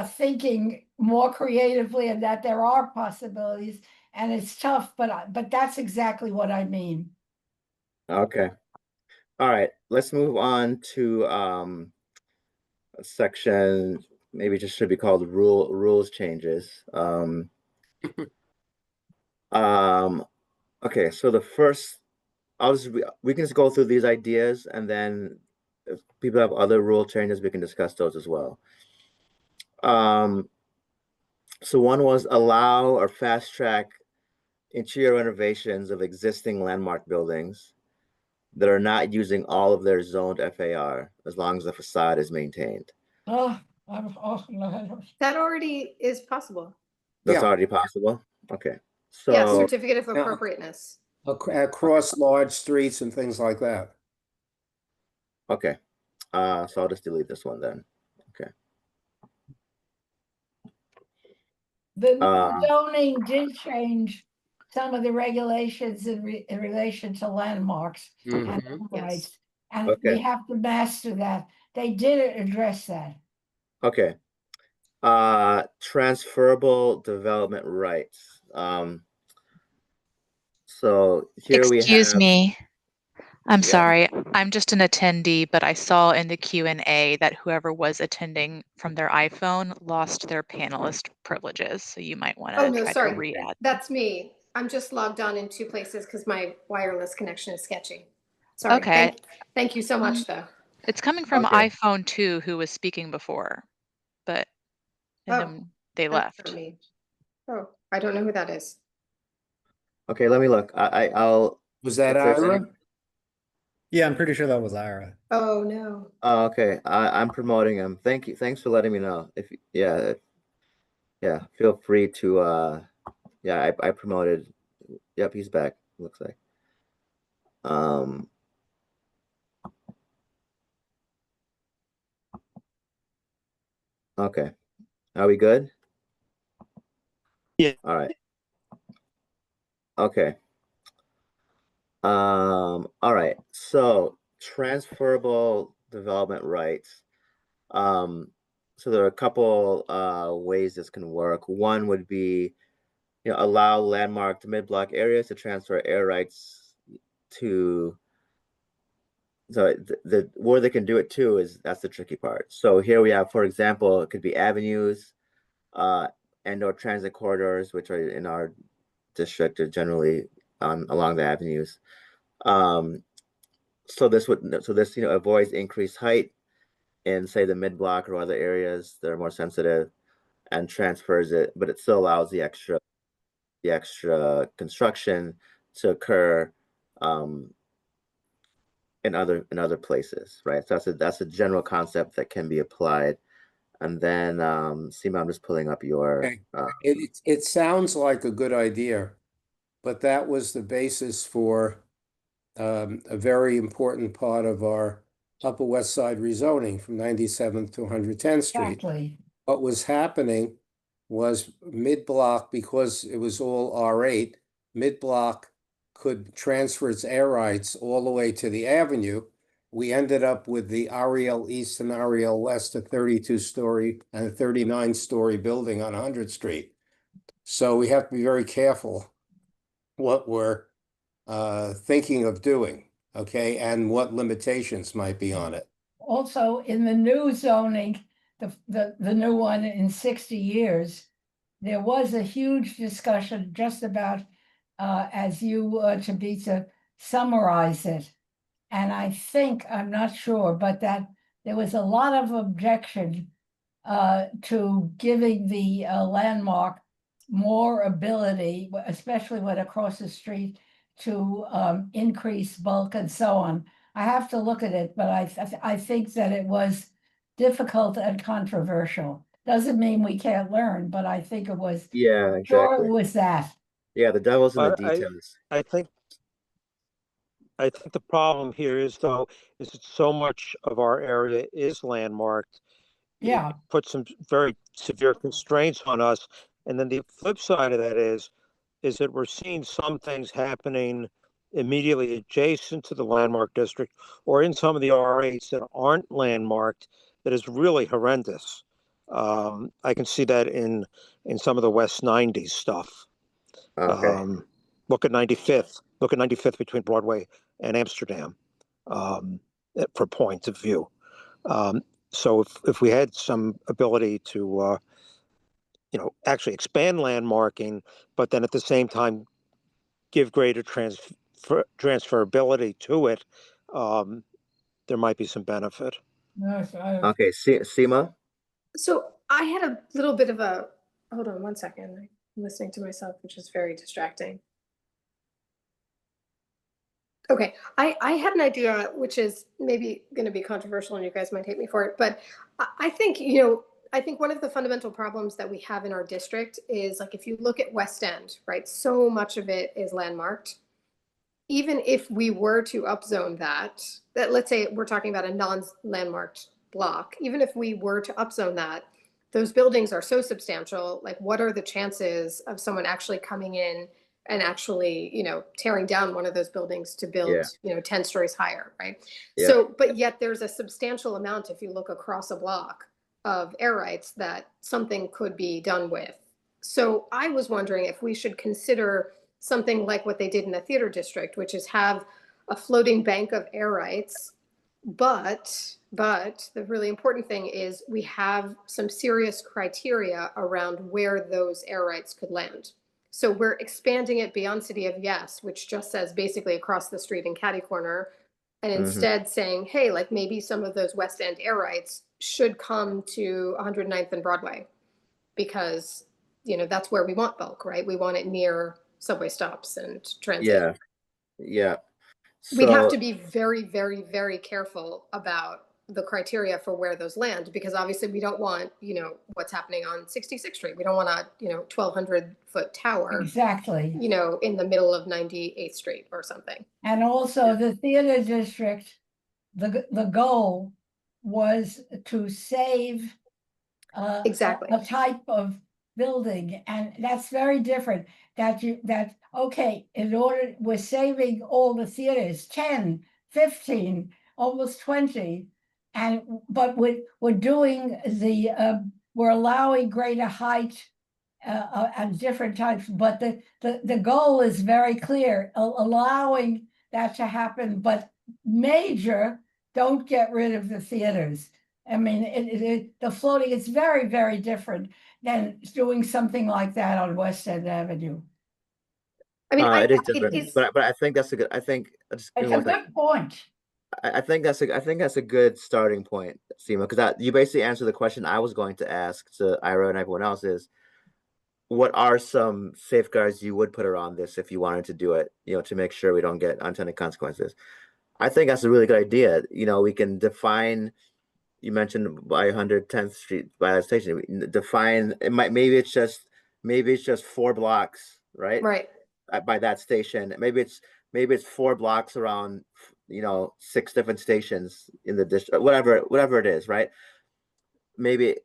thinking more creatively and that there are possibilities. And it's tough, but that's exactly what I mean. Okay. All right. Let's move on to a section, maybe just should be called rules changes. Okay, so the first, we can just go through these ideas, and then if people have other rule changes, we can discuss those as well. So one was allow or fast track interior renovations of existing landmark buildings that are not using all of their zoned FAR, as long as the facade is maintained. Oh, no. That already is possible. That's Yeah. already possible? Okay. Yeah, So, certificate of Yeah. appropriateness. Across large streets and things like that. okay. So I'll just delete this one then. Okay. The Uh, zoning did change some of the regulations in relation to landmarks and Mhm. rights. Yes. And Okay. we have to master that. They did address that. Okay. Transferable development rights. So here we Excuse have, me. I'm yeah. sorry. I'm just an attendee, but I saw in the Q&A that whoever was attending from their iPhone lost their panelist privileges. So you might want Oh, to no, try to sorry. re-add. That's me. I'm just logged on in 2 places because my wireless connection is sketchy. Sorry. Okay. Thank you so much, though. It's coming from Okay. iPhone 2 who was speaking before, but and Oh, then they that's not left. me. Oh, I don't know who that is. Okay, let me look. I'll Was that if there's any. Ira? Yeah, I'm pretty sure that was Ira. Oh, no. Okay, I'm promoting him. Thank you. Thanks for letting me know. Yeah, feel free to yeah, I promoted. Yep, he's back, looks like. Um okay. Are we good? Yeah. All right. Okay. All right. So transferable development rights. So there are a couple ways this can work. One would be, allow landmarked mid-block areas to transfer air rights to. So the where they can do it too is that's the tricky part. So here we have, for example, it could be avenues, uh, and/or transit corridors, which are in our district are generally along the avenues. Um, so this avoids increased height in, say, the mid block or other areas that are more sensitive, and transfers it, but it still allows the extra construction to occur in other places, right? So that's a general concept that can be applied. And then Seema, I'm just pulling up your Okay. It sounds like a good idea, but that was the basis for a very important part of our Upper West Side rezoning from 97th to 110th Street. Exactly. What was happening was mid-block, because it was all R8, mid-block could transfer its air rights all the way to the avenue. We ended up with the Ariel East and Ariel West, a 32-story and a 39-story building on 100th Street. So we have to be very careful what we're thinking of doing, okay, and what limitations might be on it. Also, in the new zoning, the new one in 60 years, there was a huge discussion just about, as you, to summarize it. And I think, I'm not sure, but that there was a lot of objection to giving the landmark more ability, especially when across the street, to increase bulk and so on. I have to look at it, but I think that it was difficult and controversial. Doesn't mean we can't learn, but I think it was, yeah, sure exactly. it was that. Yeah, the devil's in the I details. I think the problem here is though is that so much of our area is landmarked. Yeah. It puts some very severe constraints on us. And then the flip side of that is that we're seeing some things happening immediately adjacent to the landmark district or in some of the R8s that aren't landmarked that is really horrendous. I can see that in some of the West 90s stuff. Okay. Look at 95th. Look at 95th between Broadway and Amsterdam for points of view. So if we had some ability to actually expand landmarking, but then at the same time give greater transferability to it, there might be some benefit. Yes, Okay, Seema. So I had a little bit of a, hold on one second. I'm listening to myself, which is very distracting. Okay, I had an idea, which is maybe going to be controversial and you guys might hate me for it, but I think, I think one of the fundamental problems that we have in our district is like, if you look at West End, right, so much of it is landmarked. Even if we were to upzone that let's say we're talking about a non-landmarked block, even if we were to upzone that, those buildings are so substantial, like what are the chances of someone actually coming in and actually, tearing down one of those buildings to build, Yeah. 10 stories higher, right? Yeah. So, but yet there's a substantial amount, if you look across a block, of air rights that something could be done with. So I was wondering if we should consider something like what they did in the theater district, which is have a floating bank of air rights. But the really important thing is we have some serious criteria around where those air rights could land. So we're expanding it beyond City of Yes, which just says basically across the street in Catty Corner, and instead saying, hey, like maybe some of those West End air rights should come to 109th and Broadway, because that's where we want bulk, right? We want it near subway stops and transit. Yeah. We'd have So to be very, very, very careful about the criteria for where those land, because obviously we don't want, what's happening on 66th Street. We don't want a, 1,200-foot tower, Exactly. in the middle of 98th Street or something. And also the theater district, the goal was to save Exactly. a type of building, and that's very different. Okay, in order, we're saving all the theaters, 10, 15, almost 20, but we're doing we're allowing greater height and different types, but the goal is very clear, allowing that to happen, but major, don't get rid of the theaters. I mean, the floating, it's very, very different than doing something like that on West End Avenue. I mean, it is different, but I think that's a good. It's a good point. I think that's a good starting point, Seema, because you basically answered the question I was going to ask to Ira and everyone else is, what are some safeguards you would put around this if you wanted to do it, to make sure we don't get unintended consequences? I think that's a really good idea. We can define. You mentioned by 110th Street by that station. Define it. Maybe it's just 4 blocks, right? Right. By that station. Maybe it's 4 blocks around, 6 different stations in the district. Whatever it is, right? Maybe.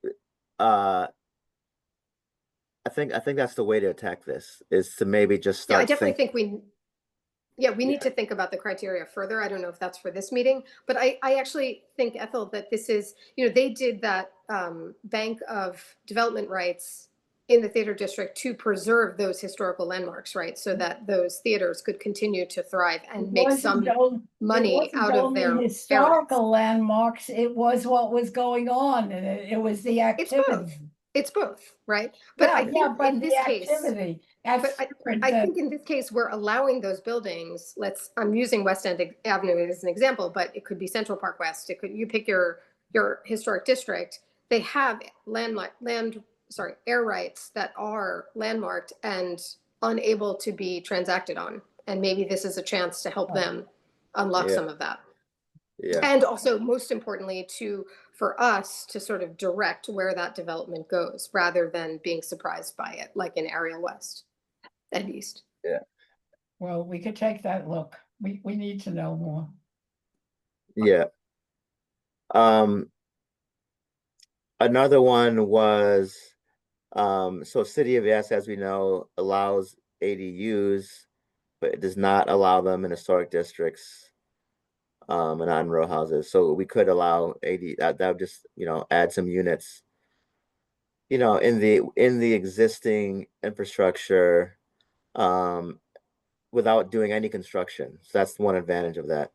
I think that's the way to attack this, is to maybe just start. I definitely think we need to think about the criteria further. I don't know if that's for this meeting, but I actually think, Ethel, that this is, they did that bank of development rights in the theater district to preserve those historical landmarks, right? So that those theaters could continue to thrive and make some money out of their historical landmarks. It was what was going on, and it was the activity. It's both, right? But I think in this case, I think in this case, we're allowing those buildings. I'm using West End Avenue as an example, but it could be Central Park West. You pick your historic district. They have air rights that are landmarked and unable to be transacted on. And maybe this is a chance to help them unlock some of that. Yeah. And also, most importantly, for us to sort of direct where that development goes, rather than being surprised by it, like in Ariel West and East. Yeah. Well, we could take that look. We need to know more. Yeah. Another one was, so City of Yes, as we know, allows ADUs, but it does not allow them in historic districts. And on row houses, so we could allow that would just add some units in the existing infrastructure without doing any construction. So that's one advantage of that,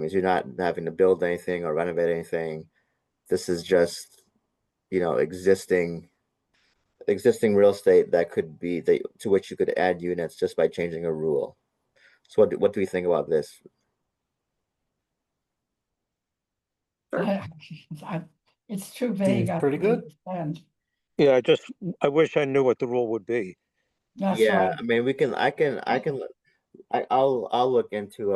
is you're not having to build anything or renovate anything. This is just existing real estate that could be to which you could add units just by changing a rule. So what do we think about this? It's too vague. Seems pretty good. Yeah, I wish I knew what the rule would be. That's Yeah, right. I mean, I'll look into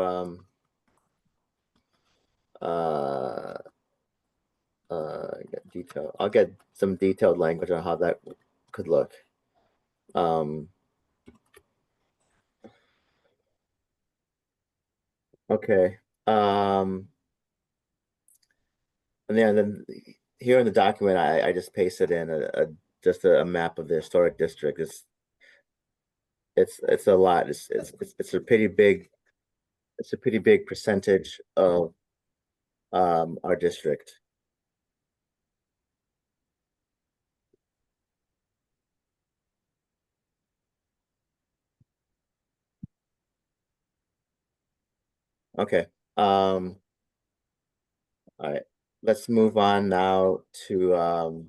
get detail. I'll get some detailed language on how that could look. Okay. And then here in the document, I just pasted in just a map of the historic district. It's a lot. It's a pretty big percentage of our district. Okay. All right. Let's move on now to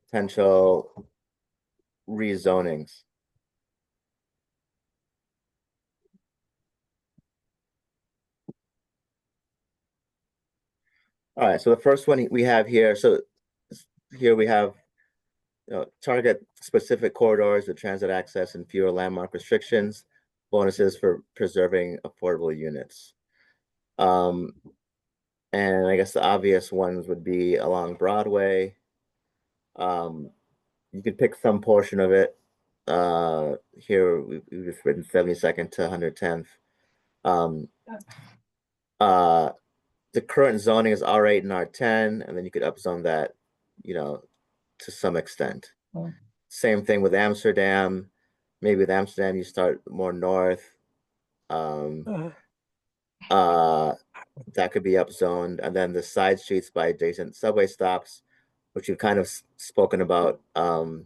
potential rezonings. All right, so the first one we have here, so here we have, target specific corridors of transit access and fewer landmark restrictions, bonuses for preserving affordable units. And I guess the obvious ones would be along Broadway. You could pick some portion of it. Here we've just written 72nd to 110th. The current zoning is R8 and R10, and then you could upzone that, to some extent. Oh. Same thing with Amsterdam. Maybe with Amsterdam you start more north. That could be upzoned, and then the side streets by adjacent subway stops, which you've kind of spoken about. But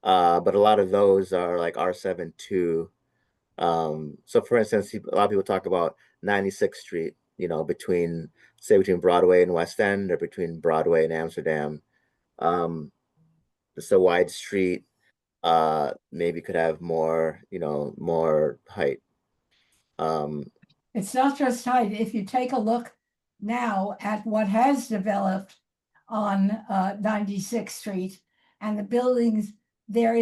a lot of those are like R7 too. So for instance, a lot of people talk about 96th Street, between Broadway and West End, or between Broadway and Amsterdam. It's a wide street, maybe could have more, more height. It's not just height. If you take a look now at what has developed on 96th Street and the buildings, there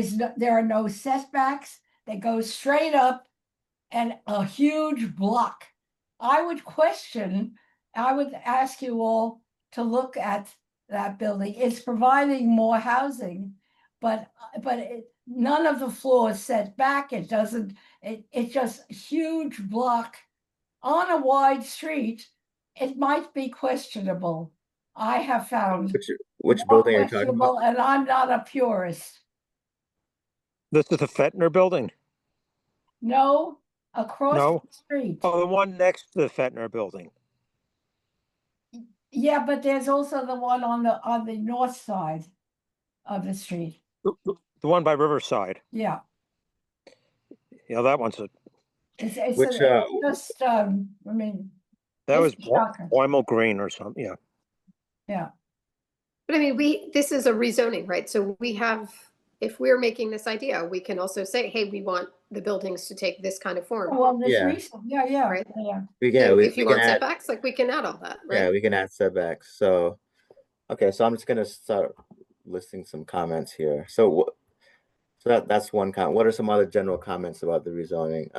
are no setbacks. They go straight up and a huge block. I would ask you all to look at that building. It's providing more housing, but none of the floors set back. It doesn't, it's just a huge block on a wide street. It might be questionable. I have found Which more building are you talking about? questionable, and I'm not a purist. This is the Fettner building? No, across No? the street. Oh, the one next to the Fettner building. Yeah, but there's also the one on the north side of the street. The one by Riverside. Yeah, Yeah, that one's it's Which, just I mean, that was it's a shocker. Boimel Green or something, yeah. Yeah, But I mean, this is a rezoning, right? So we have, if we're making this idea, we can also say, hey, we want the buildings to take this kind of form. well, this Yeah. recent, yeah, Right. yeah. So we if you can want add, setbacks, like we can add all that, right? yeah, we can add setbacks. So, okay, so I'm just gonna start listing some comments here. So that's one comment. What are some other general comments about the rezoning?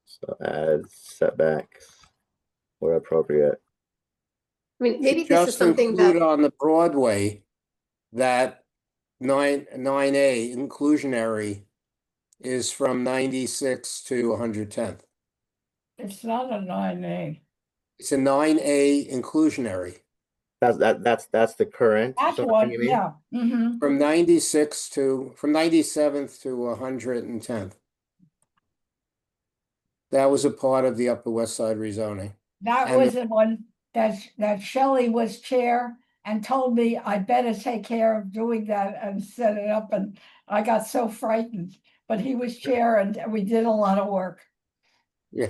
So add setbacks where appropriate. I mean, maybe Should this is just something include that, on the Broadway that 9A inclusionary is from 96 to 110th. It's not a 9A. It's a 9A inclusionary That's the current That's zoning, one, you mean? yeah. Mm-hmm. from 97th to 110th. That was a part of the Upper West Side rezoning. That And- was the one that Shelley was chair and told me I better take care of doing that and set it up, and I got so frightened. But he was chair and we did a lot of work. Yeah.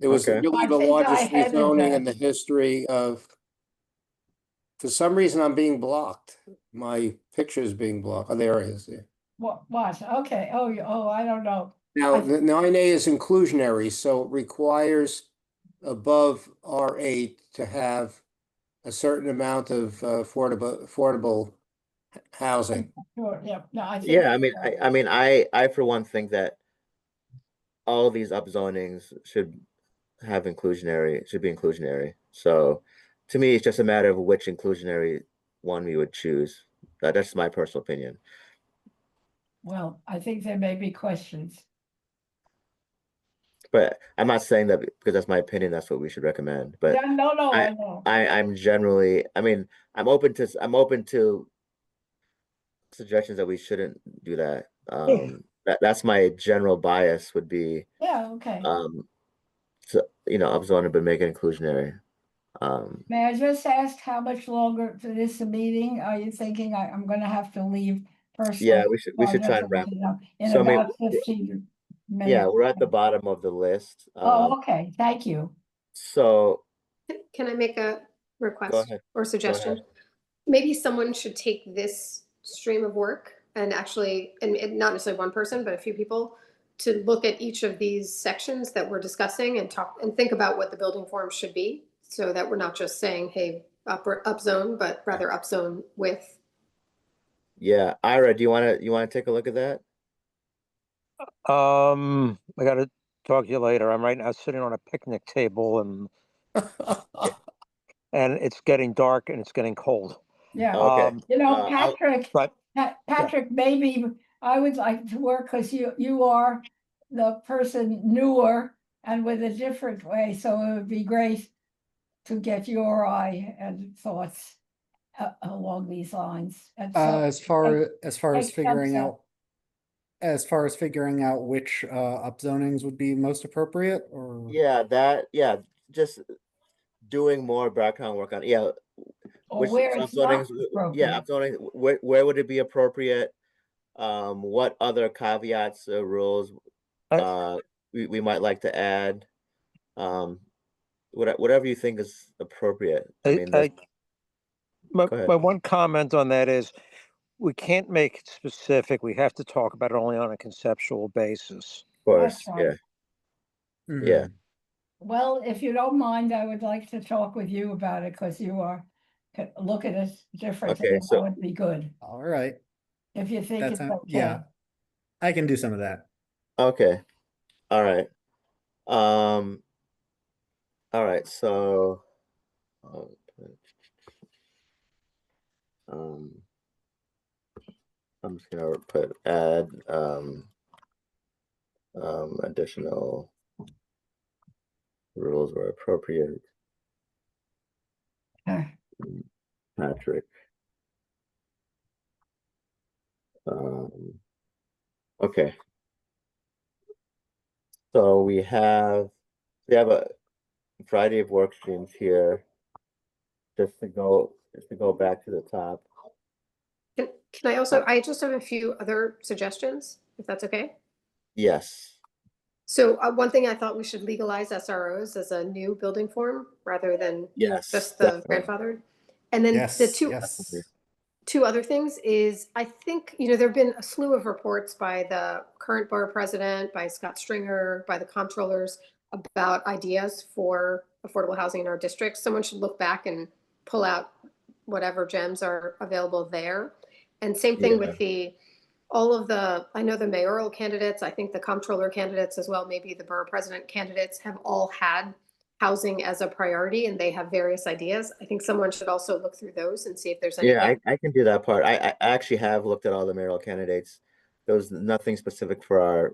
It was Okay. really I the think I largest headed rezoning that. in the history of, for some reason, I'm being blocked. My picture is being blocked. Oh, there it is. Yeah. What? Okay. Oh, I don't know. Now, I- the 9A is inclusionary, so it requires above R8 to have a certain amount of affordable housing. Sure, yeah, no, I think. Yeah, I mean, I for one think that all these upzonings should be inclusionary. So to me, it's just a matter of which inclusionary one we would choose. That's my personal opinion. Well, I think there may be questions. But I'm not saying that because that's my opinion, that's what we should recommend. But Yeah, no, I I know. I'm generally, I mean, I'm open to suggestions that we shouldn't do that. That's my general bias would be Yeah, okay. to, upzone it but make it inclusionary. May I just ask how much longer to this meeting are you thinking? I'm gonna have to leave personally. Yeah, we should try and wrap. In So, I mean, about 15 minutes. Yeah, we're at the bottom of the list. Oh, okay, thank you. So can I make a go request ahead. or suggestion? Maybe someone should take this stream of work and actually, and not necessarily one person, but a few people, to look at each of these sections that we're discussing and talk and think about what the building form should be, so that we're not just saying, hey, up zone, but rather up zone with. Yeah, Ira, do you want to take a look at that? I gotta talk to you later. I'm right now sitting on a picnic table and it's getting dark and it's getting cold. Yeah. Okay. You know, I'll- Patrick, But Patrick, maybe I would like to work because you are the person newer and with a different way. So it would be great to get your eye and thoughts along these lines. And so As far as take figuring steps out, as far as figuring out which upzonings would be most appropriate, or yeah, just doing more background work on or which where it's not appropriate. upzoning, where would it be appropriate? What other caveats or rules we might like to add? Whatever you think is appropriate. I mean, I, go ahead. my one comment on that is we can't make it specific. We have to talk about it only on a conceptual basis. Of course, That's right. yeah. Well, if you don't mind, I would like to talk with you about it because look at it differently. Okay, That so would be good all right, if you think it's okay. yeah, I can do some of that. okay, all right. All right. So, I'm just gonna add additional rules where appropriate. Patrick. Okay. So we have a variety of work streams here. Just to go back to the top. Can I also, I just have a few other suggestions, if that's okay? Yes. So one thing I thought we should legalize SROs as a new building form rather than Yes. just the Definitely. grandfathered. And then Yes, the two yes. two other things is I think, you know, there've been a slew of reports by the current borough president, by Scott Stringer, by the comptrollers about ideas for affordable housing in our district. Someone should look back and pull out whatever gems are available there. And same thing with all of the, I know the mayoral candidates, I think the comptroller candidates as well, maybe the borough president candidates have all had housing as a priority and they have various ideas. I think someone should also look through those and see if there's anything. Yeah, I can do that part. I actually have looked at all the mayoral candidates. There was nothing specific for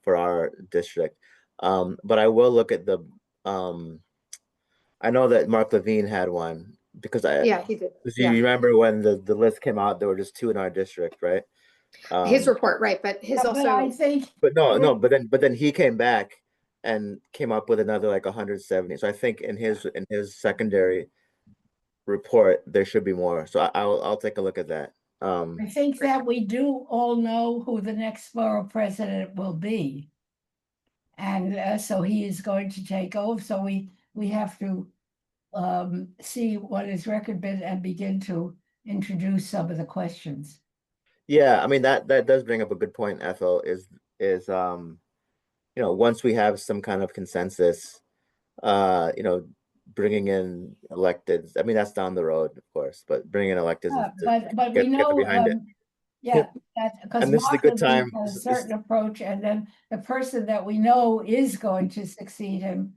our district. But I will look at the I know that Mark Levine had one because Yeah, he did. you remember when the list came out, there were just 2 in our district, right? His report, right, but his But I also, think But but then he came back and came up with another like 170. So I think in his secondary report there should be more. So I'll take a look at that. I think that we do all know who the next borough president will be. And so he is going to take over. So we have to see what his record been and begin to introduce some of the questions. Yeah, I mean that does bring up a good point, Ethel, is you know, once we have some kind of consensus, you know, bringing in electeds. I mean, that's down the road, of course, but bringing in electeds But we know, behind it. yeah, that's because And this is a good time. a certain approach, and then the person that we know is going to succeed him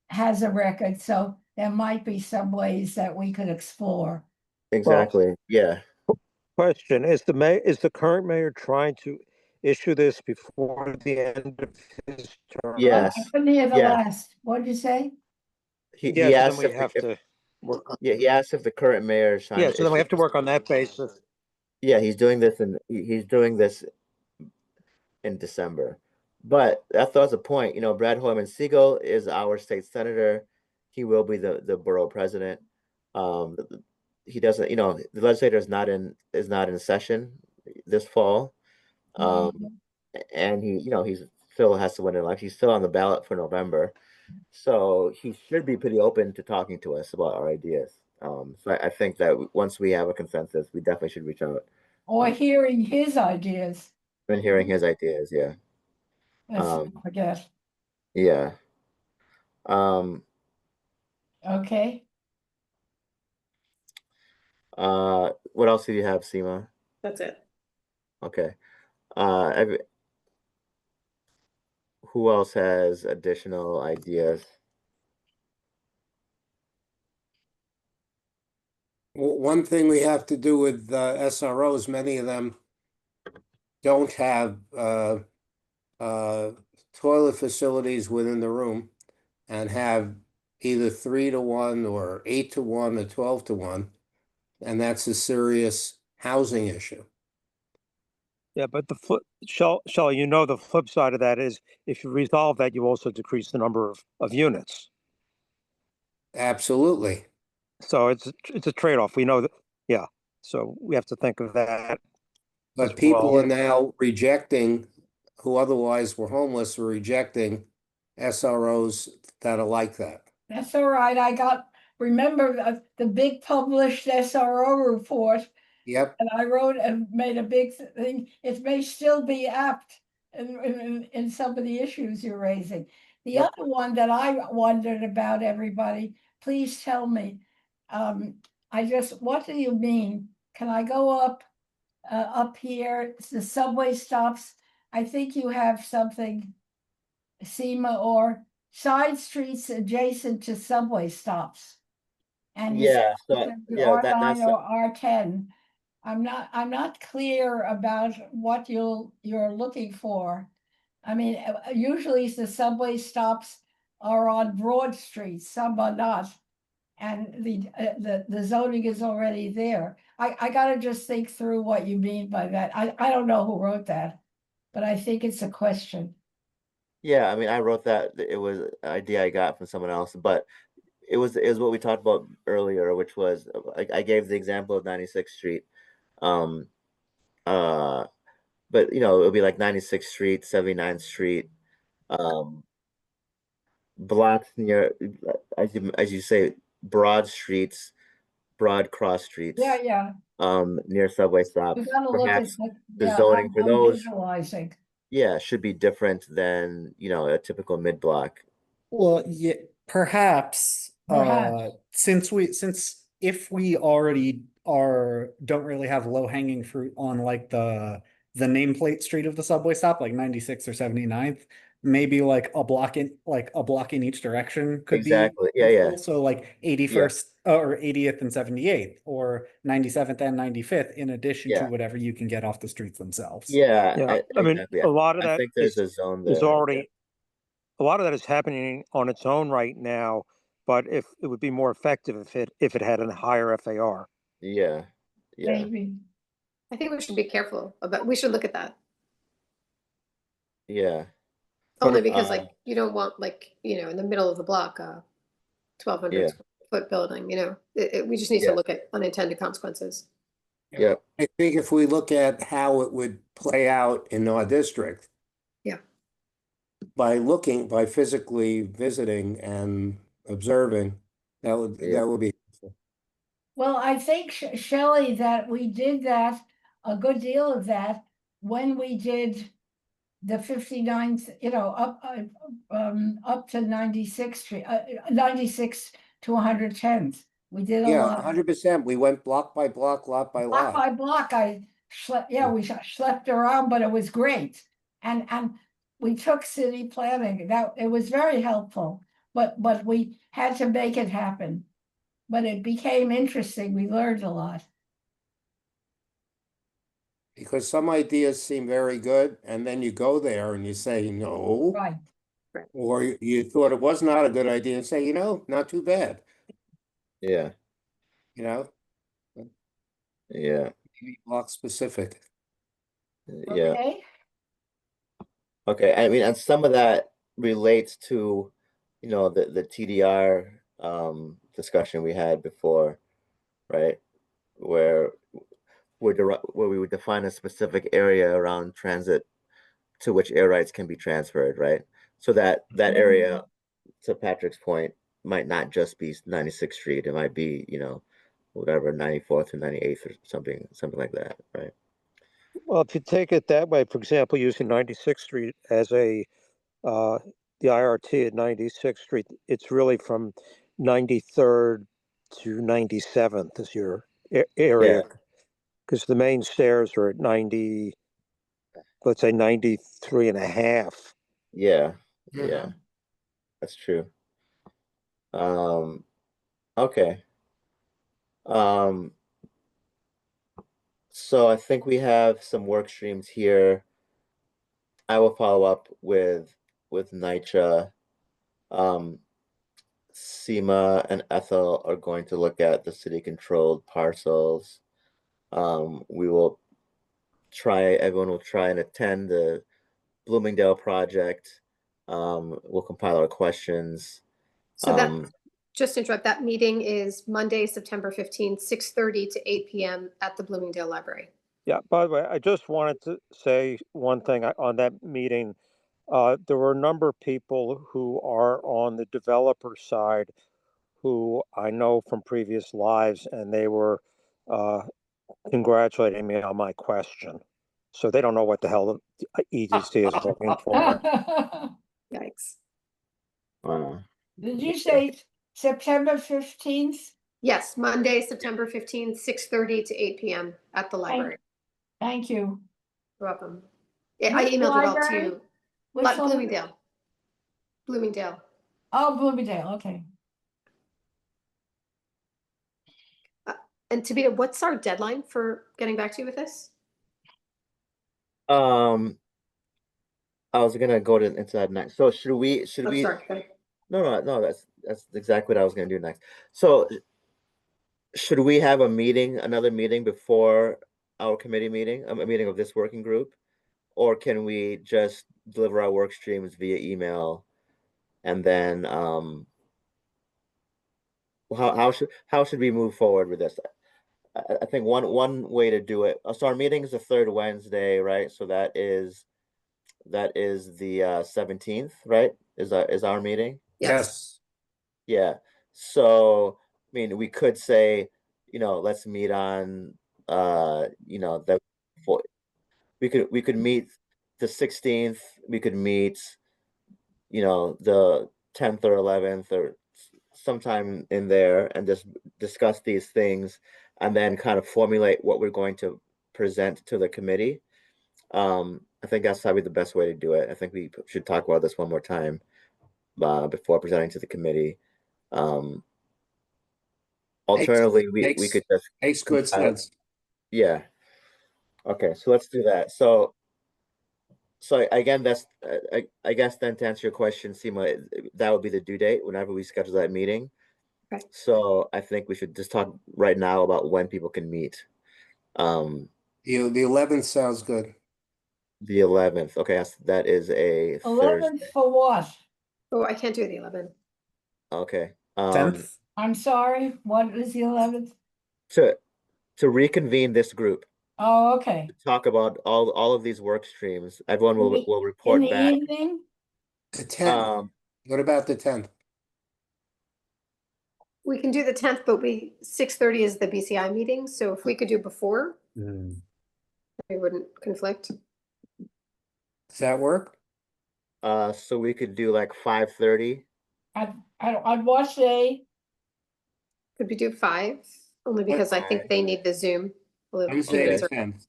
has a record, so there might be some ways that we could explore. Exactly. Yeah. Question, is the current mayor trying to issue this before the end of his term? Yes. I couldn't hear the Yeah. last. What did you say? He Yes, then asked we have to work on. yeah, he asked if the current mayor is trying Yeah, to so then we issue have to work on that basis. Yeah, he's doing this in December. But that was a point. You know, Brad Hoyman Siegel is our state senator. He will be the borough president. He doesn't, you know, the legislature is not in session this fall. And he, you know, he's still has to win an election. He's still on the ballot for November. So he should be pretty open to talking to us about our ideas. So I think that once we have a consensus, we definitely should reach out. Or hearing his ideas. And hearing his ideas, yeah. let's Um, not forget. yeah. Um, Okay, what else do you have, Seema? That's it. Okay. Who else has additional ideas? One thing we have to do with SROs, many of them don't have toilet facilities within the room and have either 3-to-1 or 8-to-1 or 12-to-1. And that's a serious housing issue. Yeah, but the flip, Shelley, the flip side of that is if you resolve that, you also decrease the number of units. Absolutely. So it's a trade-off. We know that, yeah. So we have to think of that as But people well. are now rejecting, who otherwise were homeless, are rejecting SROs that are like that. that's all right. Remember the big published SRO report, Yep. and I wrote and made a big thing. It may still be apt in some of the issues you're raising. The Yep. other one that I wondered about, everybody, please tell me. What do you mean? Can I go up here, the subway stops? I think you have something, SEMA, or side streets adjacent to subway stops. And you Yeah, said so the yeah, R9 that's or R10. I'm not clear about what you're looking for. I mean, usually the subway stops are on broad streets, some are not. And the zoning is already there. I gotta just think through what you mean by that. I don't know who wrote that, but I think it's a question. yeah, I mean, I wrote that it was an idea I got from someone else, but it was what we talked about earlier, which was I gave the example of 96th Street. Um, uh, but it'll be like 96th Street, 79th Street, um, blocks near, as you say, broad streets, broad cross Yeah, streets, yeah. near subway We stops. gotta look at, Perhaps the yeah, zoning for I'm those, visualizing. yeah, should be different than, a typical mid-block. Well, yeah, perhaps, Perhaps. since if we already don't really have low hanging fruit on like the nameplate street of the subway stop, like 96 or 79th, maybe like a block in each direction could be Exactly. Yeah, yeah, useful. So like yeah, 81st or 80th and 78th or 97th and 95th, in addition to yeah, whatever you can get off the streets themselves. yeah. Yeah, I mean, Exactly. a lot of I that think there's a zone is there. already a lot of that is happening on its own right now. But if it would be more effective if it had a higher FAR. Yeah, yeah, Maybe. I think we should be careful about, we should look at that. yeah. Only But because Uh, you don't want in the middle of the block, 1,200 yeah, square foot building, we just need to yeah, look at unintended consequences. yeah, I think if we look at how it would play out in our district, Yeah. by physically visiting and observing, yeah, that would be helpful. Well, I think, Shelley, that we did that, a good deal of that, when we did the 59th, up to 96th Street, 96 to 110th. We did a Yeah, lot. 100%. We went block by block, lot by Block lot. by block, we schlepped around, but it was great. And we took city planning. It was very helpful, but we had to make it happen. But it became interesting. We learned a lot. Because some ideas seem very good, and then you go there and you say, no, Right. or you thought it was not a good idea and say, not too bad, yeah, you know, yeah, maybe block specific. yeah. Okay. Okay, I mean, and some of that relates to, the TDR discussion we had before, right? Where where we would define a specific area around transit to which air rights can be transferred, right? So that area, to Patrick's point, might not just be 96th Street. It might be, whatever, 94th or 98th or something like that, right? Well, if you take it that way, for example, using 96th Street as the IRT at 96th Street, it's really from 93rd to 97th is your area. Yeah. Because the main stairs are at 90, let's say 93 and a half. Yeah. Mhm. Yeah. That's true. Okay. Um, so I think we have some work streams here. I will follow up with Nitra. Um, Seema and Ethel are going to look at the city controlled parcels. We will everyone will try and attend the Bloomingdale project. We'll compile our questions. So that, Um, just to interrupt, that meeting is Monday, September 15th, 6:30 to 8 PM at the Bloomingdale Library. Yeah, by the way, I just wanted to say one thing on that meeting. There were a number of people who are on the developer side who I know from previous lives, and they were congratulating me on my question. So they don't know what the hell the EDC is looking for. Yikes. uh, Did you say September 15th? Yes, Monday, September 15th, 6:30 to 8 PM at the library. Thank you. You're welcome. Yeah, I Which emailed it all to library? you. Which one? Bloomingdale. Bloomingdale. Oh, Bloomingdale, okay. And Tabitha, what's our deadline for getting back to you with this? um, I was gonna go into that next. So should Oh, we? sorry. Go ahead. No. That's exactly what I was gonna do next. So should we have another meeting before our committee meeting, a meeting of this working group, or can we just deliver our work streams via email, and then how should we move forward with this? I think one way to do it. So our meeting is the third Wednesday, right? So that is the 17th, right? Is our meeting? Yes. Yeah. So I mean, we could say, let's meet on that for we could meet the 16th. We could meet, the 10th or 11th or sometime in there and just discuss these things and then kind of formulate what we're going to present to the committee. I think that's probably the best way to do it. I think we should talk about this one more time before presenting to the committee. Um, Alternatively, we could just Makes good compile. sense. Yeah. Okay, so let's do that. So again, that's I guess then to answer your question, Seema, that would be the due date whenever we schedule that meeting. Okay. So I think we should just talk right now about when people can meet. The The 11th sounds good. 11th. Okay, that is a 11th Thursday. for what? Oh, I can't do the 11th. Okay. 10th? I'm sorry, what is the 11th? To reconvene this group, Oh, okay. talk about all of these work streams. Everyone will In report the back. evening? The 10th. What about the 10th? We can do the 10th, but 6:30 is the BCI meeting. So if we could do before, we wouldn't conflict. Does that work? So we could do like 5:30. I'd watch the Could we do 5? Only because I think they need the Zoom. I'm saying Okay. the 10th.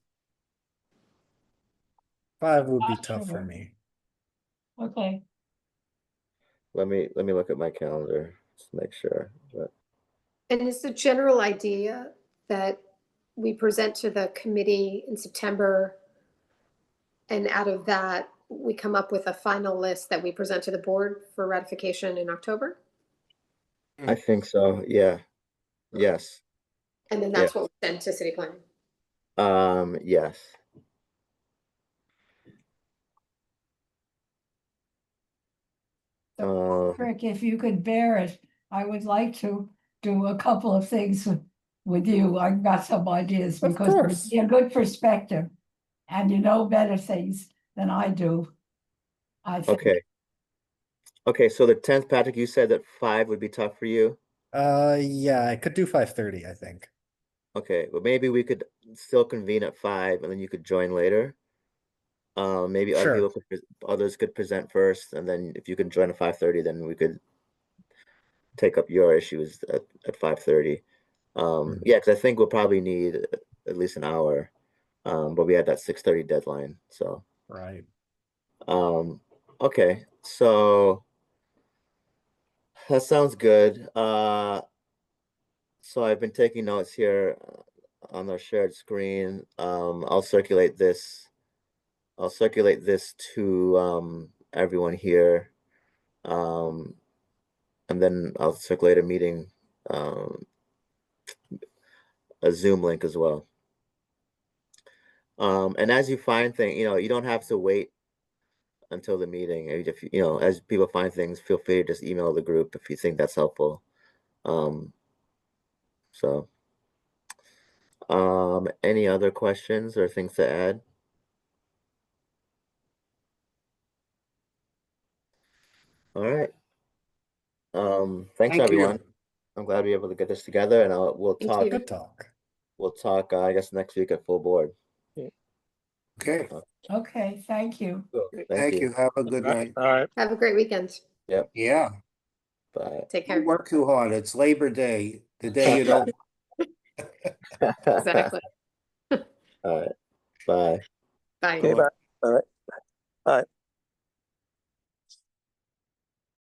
5 would be tough for me. Okay. Let me look at my calendar just to make sure. But And it's the general idea that we present to the committee in September. And out of that, we come up with a final list that we present to the board for ratification in October. I think so. Yeah. Yes. And then that's what we send to city planning. Yes. Rick, if you could bear it, I would like to do a couple of things with you. I've got some ideas Of because course. you're a good perspective and you know better things than I do. I think. Okay, so the 10th, Patrick, you said that 5 would be tough for you. Yeah, I could do 5:30, I think. Okay, but maybe we could still convene at 5 and then you could join later. Maybe other Sure. people others could present first, and then if you can join at 5:30, then we could take up your issues at 5:30. Yeah, because I think we'll probably need at least an hour. But we had that 6:30 deadline. So Right. okay, so that sounds good. So I've been taking notes here on our shared screen. I'll circulate this. I'll circulate this to everyone here. And then I'll circulate a meeting, a Zoom link as well. And as you find things, you don't have to wait until the meeting. If as people find things, feel free to just email the group if you think that's helpful. So, any other questions or things to add? All right. Thanks Thank you. everyone. I'm glad we were able to get this together, and we'll Thank talk. you. Good talk. We'll talk. I guess next week at full board. Okay, Okay, thank you. Cool. thank you. Have a good night. All right. Have a great weekend. Yep. Yeah, Bye. Take don't care. work too hard. It's Labor Day, the day you don't. Exactly. All right. Bye. Bye. Okay, bye. All right. Bye.